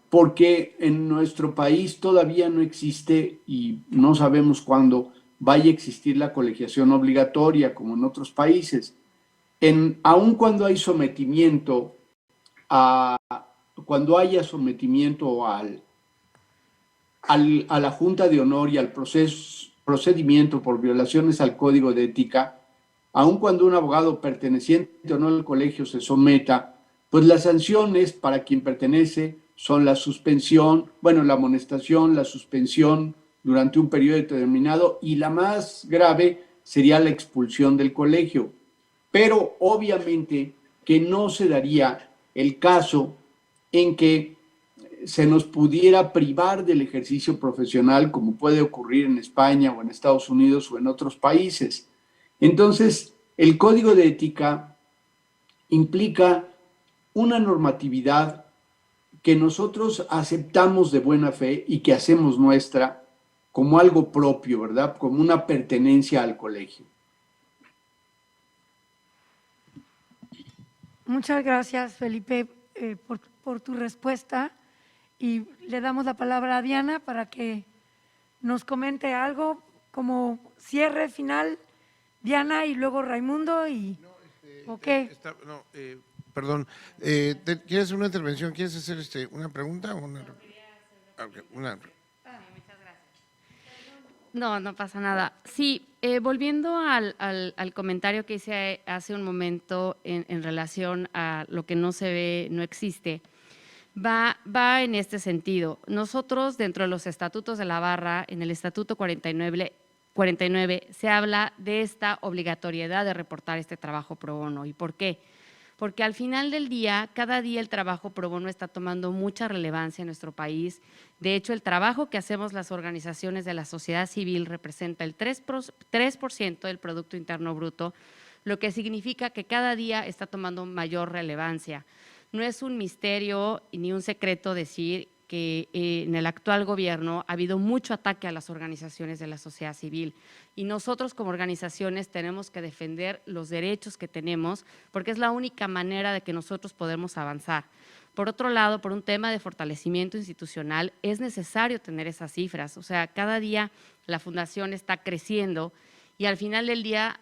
Porque en nuestro país todavía no existe, y no sabemos cuándo vaya a existir, la colegiación obligatoria como en otros países. Aun cuando hay sometimiento cuando haya sometimiento a la Junta de Honor y al procedimiento por violaciones al Código de Ética, aun cuando un abogado perteneciente o no al colegio se someta, pues las sanciones para quien pertenece son la suspensión, bueno, la amonestación, la suspensión durante un periodo determinado y la más grave sería la expulsión del colegio. Pero obviamente que no se daría el caso en que se nos pudiera privar del ejercicio profesional como puede ocurrir en España o en Estados Unidos o en otros países. Entonces, el código de ética implica una normatividad que nosotros aceptamos de buena fe y que hacemos nuestra como algo propio, ¿verdad? Como una pertenencia al colegio. Muchas gracias, Felipe, por tu respuesta. Y le damos la palabra a Diana para que nos comente algo como cierre final. Diana y luego Raimundo y… ¿o qué? Perdón, ¿quieres hacer una intervención? ¿Quieres hacer una pregunta? O una... No, no pasa nada. Sí, volviendo al comentario que hice hace un momento en relación a lo que no se ve, no existe, va en este sentido. Nosotros, dentro de los estatutos de la barra, en el estatuto 49, se habla de esta obligatoriedad de reportar este trabajo pro bono. ¿Y por qué? Porque al final del día, cada día el trabajo pro bono está tomando mucha relevancia en nuestro país. De hecho, el trabajo que hacemos las organizaciones de la sociedad civil representa el 3% del Producto Interno Bruto, lo que significa que cada día está tomando mayor relevancia. No es un misterio ni un secreto decir que en el actual gobierno ha habido mucho ataque a las organizaciones de la sociedad civil y nosotros como organizaciones tenemos que defender los derechos que tenemos porque es la única manera de que nosotros podemos avanzar. Por otro lado, por un tema de fortalecimiento institucional, es necesario tener esas cifras. O sea, cada día la fundación está creciendo y al final del día,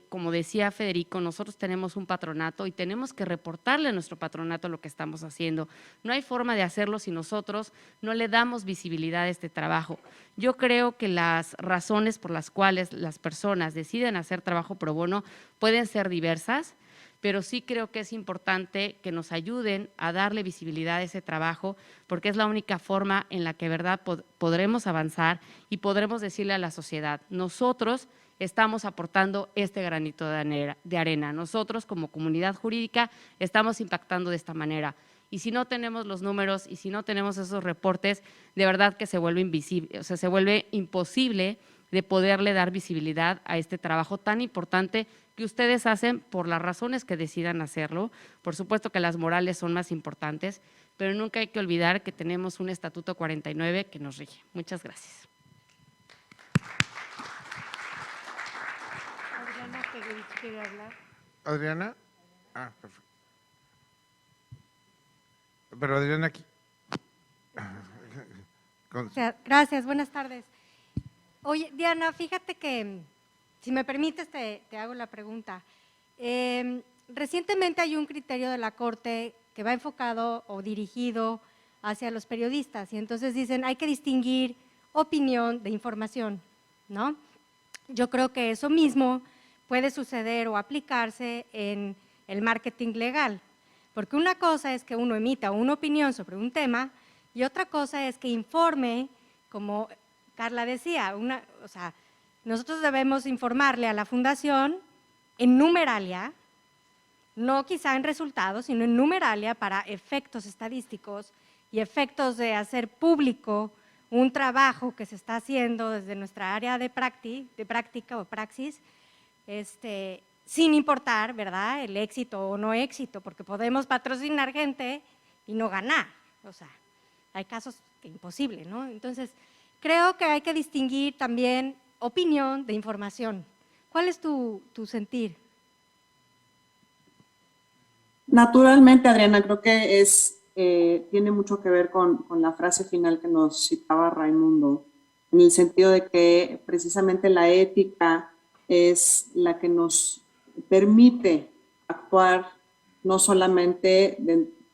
como decía Federico, nosotros tenemos un patronato y tenemos que reportarle a nuestro patronato lo que estamos haciendo. No hay forma de hacerlo si nosotros no le damos visibilidad a este trabajo. Yo creo que las razones por las cuales las personas deciden hacer trabajo pro bono pueden ser diversas, pero sí creo que es importante que nos ayuden a darle visibilidad a ese trabajo, porque es la única forma en la que verdad podremos avanzar y podremos decirle a la sociedad, nosotros estamos aportando este granito de arena. Nosotros como comunidad jurídica estamos impactando de esta manera. Y si no tenemos los números y si no tenemos esos reportes, de verdad que se vuelve invisible, o sea, se vuelve imposible de poderle dar visibilidad a este trabajo tan importante que ustedes hacen por las razones que decidan hacerlo. Por supuesto que las morales son más importantes, pero nunca hay que olvidar que tenemos un Estatuto 49 que nos rige. Muchas gracias. ¿Adriana? Perfecto. Pero Adriana aquí. Gracias, buenas tardes. Oye, Diana, fíjate que, si me permites, te hago la pregunta. Recientemente hay un criterio de la Corte que va enfocado o dirigido hacia los periodistas y entonces dicen hay que distinguir opinión de información, ¿no? Yo creo que eso mismo puede suceder o aplicarse en el marketing legal, porque una cosa es que uno emita una opinión sobre un tema y otra cosa es que informe, como Carla decía, o sea, nosotros debemos informarle a la fundación en numeralia, no quizá en resultados, sino en numeralia para efectos estadísticos y efectos de hacer público un trabajo que se está haciendo desde nuestra área de práctica o praxis, sin importar, ¿verdad?, el éxito o no éxito, porque podemos patrocinar gente y no ganar, o sea, hay casos que imposible, ¿no? Entonces, creo que hay que distinguir también opinión de información. ¿Cuál es tu sentir? Naturalmente, Adriana, creo que tiene mucho que ver con la frase final que nos citaba Raimundo, en el sentido de que precisamente la ética es la que nos permite actuar no solamente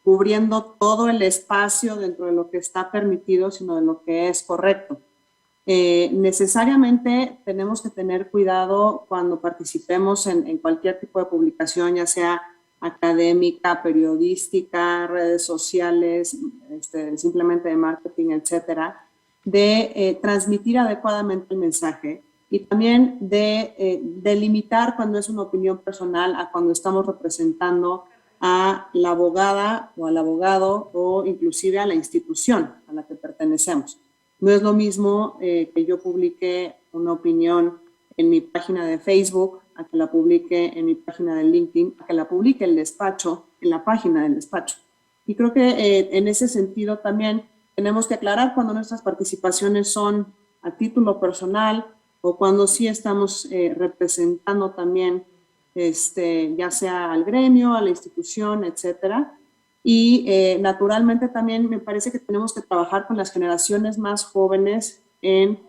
cubriendo todo el espacio dentro de lo que está permitido, sino de lo que es correcto. Necesariamente tenemos que tener cuidado cuando participemos en cualquier tipo de publicación, ya sea académica, periodística, redes sociales, simplemente de marketing, etcétera, de transmitir adecuadamente el mensaje y también de delimitar cuando es una opinión personal a cuando estamos representando a la abogada o al abogado o inclusive a la institución a la que pertenecemos. No es lo mismo que yo publique una opinión en mi página de Facebook, a que la publique en mi página de LinkedIn, a que la publique el despacho en la página del despacho. Y creo que en ese sentido también tenemos que aclarar cuando nuestras participaciones son a título personal o cuando sí estamos representando también ya sea al gremio, a la institución, etcétera. Y naturalmente también me parece que tenemos que trabajar con las generaciones más jóvenes en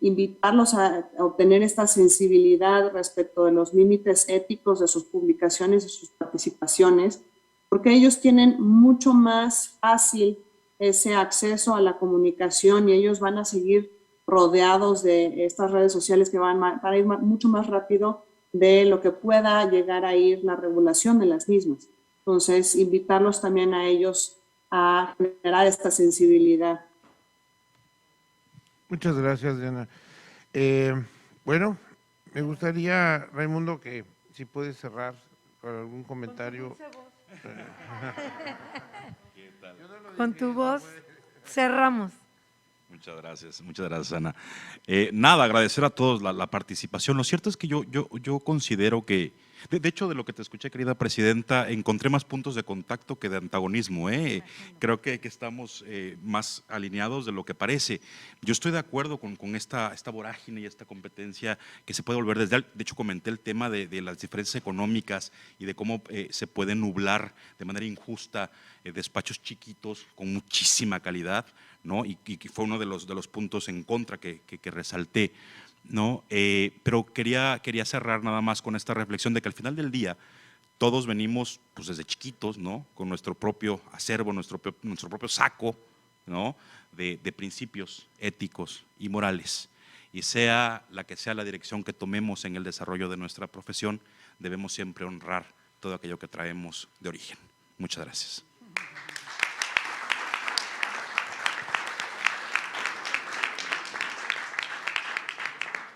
invitarlos a obtener esta sensibilidad respecto de los límites éticos de sus publicaciones y sus participaciones, porque ellos tienen mucho más fácil ese acceso a la comunicación y ellos van a seguir rodeados de estas redes sociales que van a ir mucho más rápido de lo que pueda llegar a ir la regulación de las mismas. Entonces, invitarlos también a ellos a generar esta sensibilidad. Muchas gracias, Diana. Bueno, me gustaría, Raimundo, que si puedes cerrar con algún comentario. Con tu voz cerramos. Muchas gracias, Ana. Nada, agradecer a todos la participación. Lo cierto es que yo considero que, de hecho, de lo que te escuché, querida presidenta, encontré más puntos de contacto que de antagonismo. Creo que estamos más alineados de lo que parece. Yo estoy de acuerdo con esta vorágine y esta competencia que se puede volver desde… De hecho, comenté el tema de las diferencias económicas y de cómo se puede nublar de manera injusta despachos chiquitos con muchísima calidad, ¿no? Y fue uno de los puntos en contra que resalté, ¿no? Pero quería cerrar nada más con esta reflexión de que al final del día todos venimos pues desde chiquitos, ¿no? Con nuestro propio acervo, nuestro propio saco, ¿no? de principios éticos y morales. Y sea la que sea la dirección que tomemos en el desarrollo de nuestra profesión, debemos siempre honrar todo aquello que traemos de origen. Muchas gracias.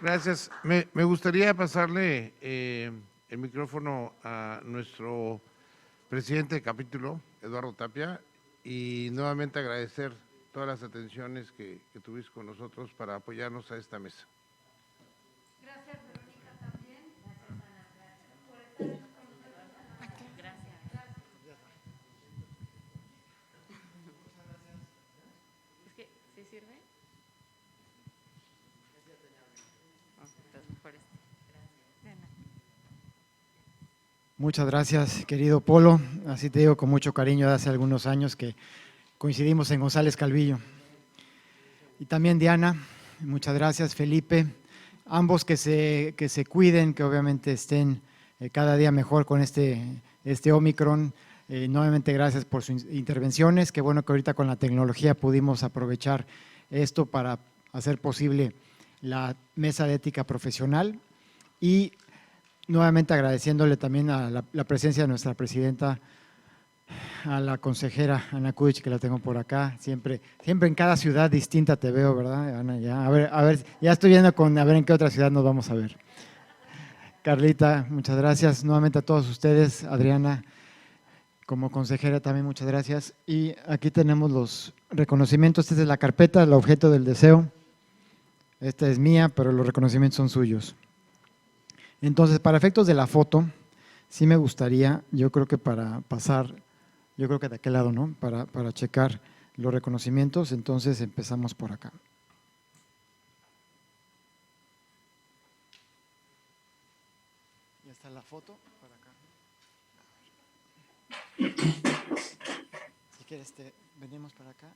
Gracias. Me gustaría pasarle el micrófono a nuestro presidente de capítulo, Eduardo Tapia, y nuevamente agradecer todas las atenciones que tuviste con nosotros para apoyarnos a esta mesa. Gracias, Verónica, también. Gracias, Ana. Gracias por estar con nosotros. Gracias. Es que, ¿sí sirve? Muchas gracias, querido Polo. Así te digo con mucho cariño de hace algunos años que coincidimos en González Calvillo. Y también Diana, muchas gracias, Felipe. Ambos que se cuiden, que obviamente estén cada día mejor con este Omicron. Nuevamente gracias por sus intervenciones. Qué bueno que ahorita con la tecnología pudimos aprovechar esto para hacer posible la mesa de ética profesional y nuevamente agradeciéndole también a la presencia de nuestra presidenta, a la consejera Ana Kudich, que la tengo por acá, siempre en cada ciudad distinta te veo, ¿verdad, Ana? Ya, a ver, ya estoy viendo a ver en qué otra ciudad nos vamos a ver. Carlita, muchas gracias. Nuevamente a todos ustedes, Adriana, como consejera también muchas gracias. Y aquí tenemos los reconocimientos. Esta es la carpeta, el objeto del deseo. Esta es mía, pero los reconocimientos son suyos. Entonces, para efectos de la foto, sí me gustaría, yo creo que para pasar, yo creo que de aquel lado, ¿no? Para checar los reconocimientos, entonces empezamos por acá. Ya está la foto, para acá. Si quieres, venimos para acá.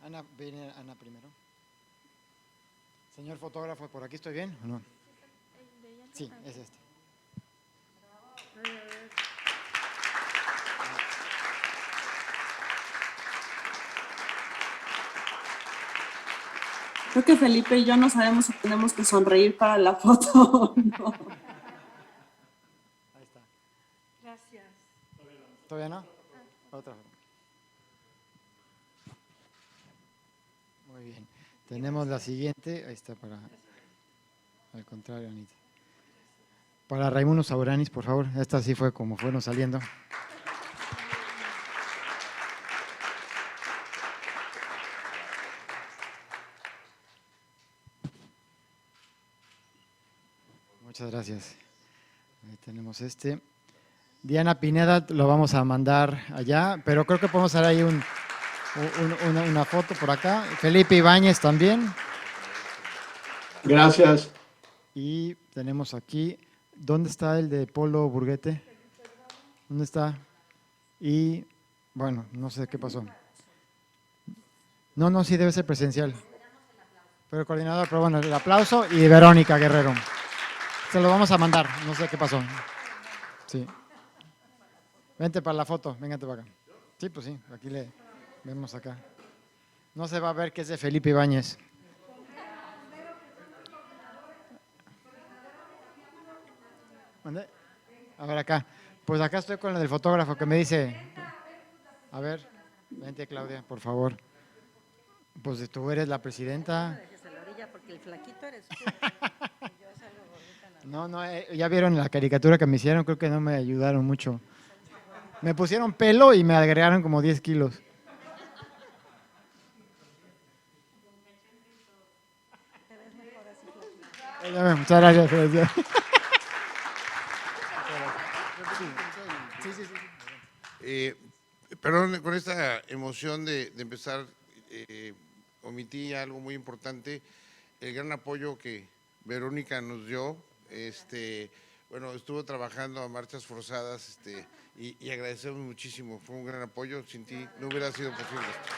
Ana, viene Ana primero. Señor fotógrafo, ¿por aquí estoy bien o no? Sí, es este. Creo que Felipe y yo no sabemos si tenemos que sonreír para la foto o no. Ahí está. Gracias. ¿Todavía no? Otra foto. Muy bien. Tenemos la siguiente. Ahí está para... Al contrario, Anita. Para Raimundo Sauranis, por favor. Esta sí fue como fueron saliendo. Muchas gracias. Ahí tenemos este. Diana Pineda lo vamos a mandar allá, pero creo que podemos hacer ahí una foto por acá. Felipe Ibáñez también. Gracias. Y tenemos aquí, ¿dónde está el de Polo Burguete? ¿Dónde está? Y, bueno, no sé qué pasó. No, sí debe ser presencial. Pero el coordinador, pero bueno, el aplauso y Verónica Guerrero. Se lo vamos a mandar, no sé qué pasó. Sí. Vente para la foto, véngate para acá. Sí, pues sí, aquí le vemos acá. No se va a ver que es de Felipe Ibáñez. ¿Dónde? A ver acá. Pues acá estoy con el del fotógrafo que me dice, a ver, vente Claudia, por favor. Pues tú eres la presidenta. Porque el flaquito eres tú. No, ya vieron la caricatura que me hicieron, creo que no me ayudaron mucho. Me pusieron pelo y me agregaron como 10 kilos. Muchas gracias. Perdón, con esta emoción de empezar, omití algo muy importante, el gran apoyo que Verónica nos dio. Bueno, estuvo trabajando a marchas forzadas y agradecemos muchísimo, fue un gran apoyo, sin ti no hubiera sido posible esto.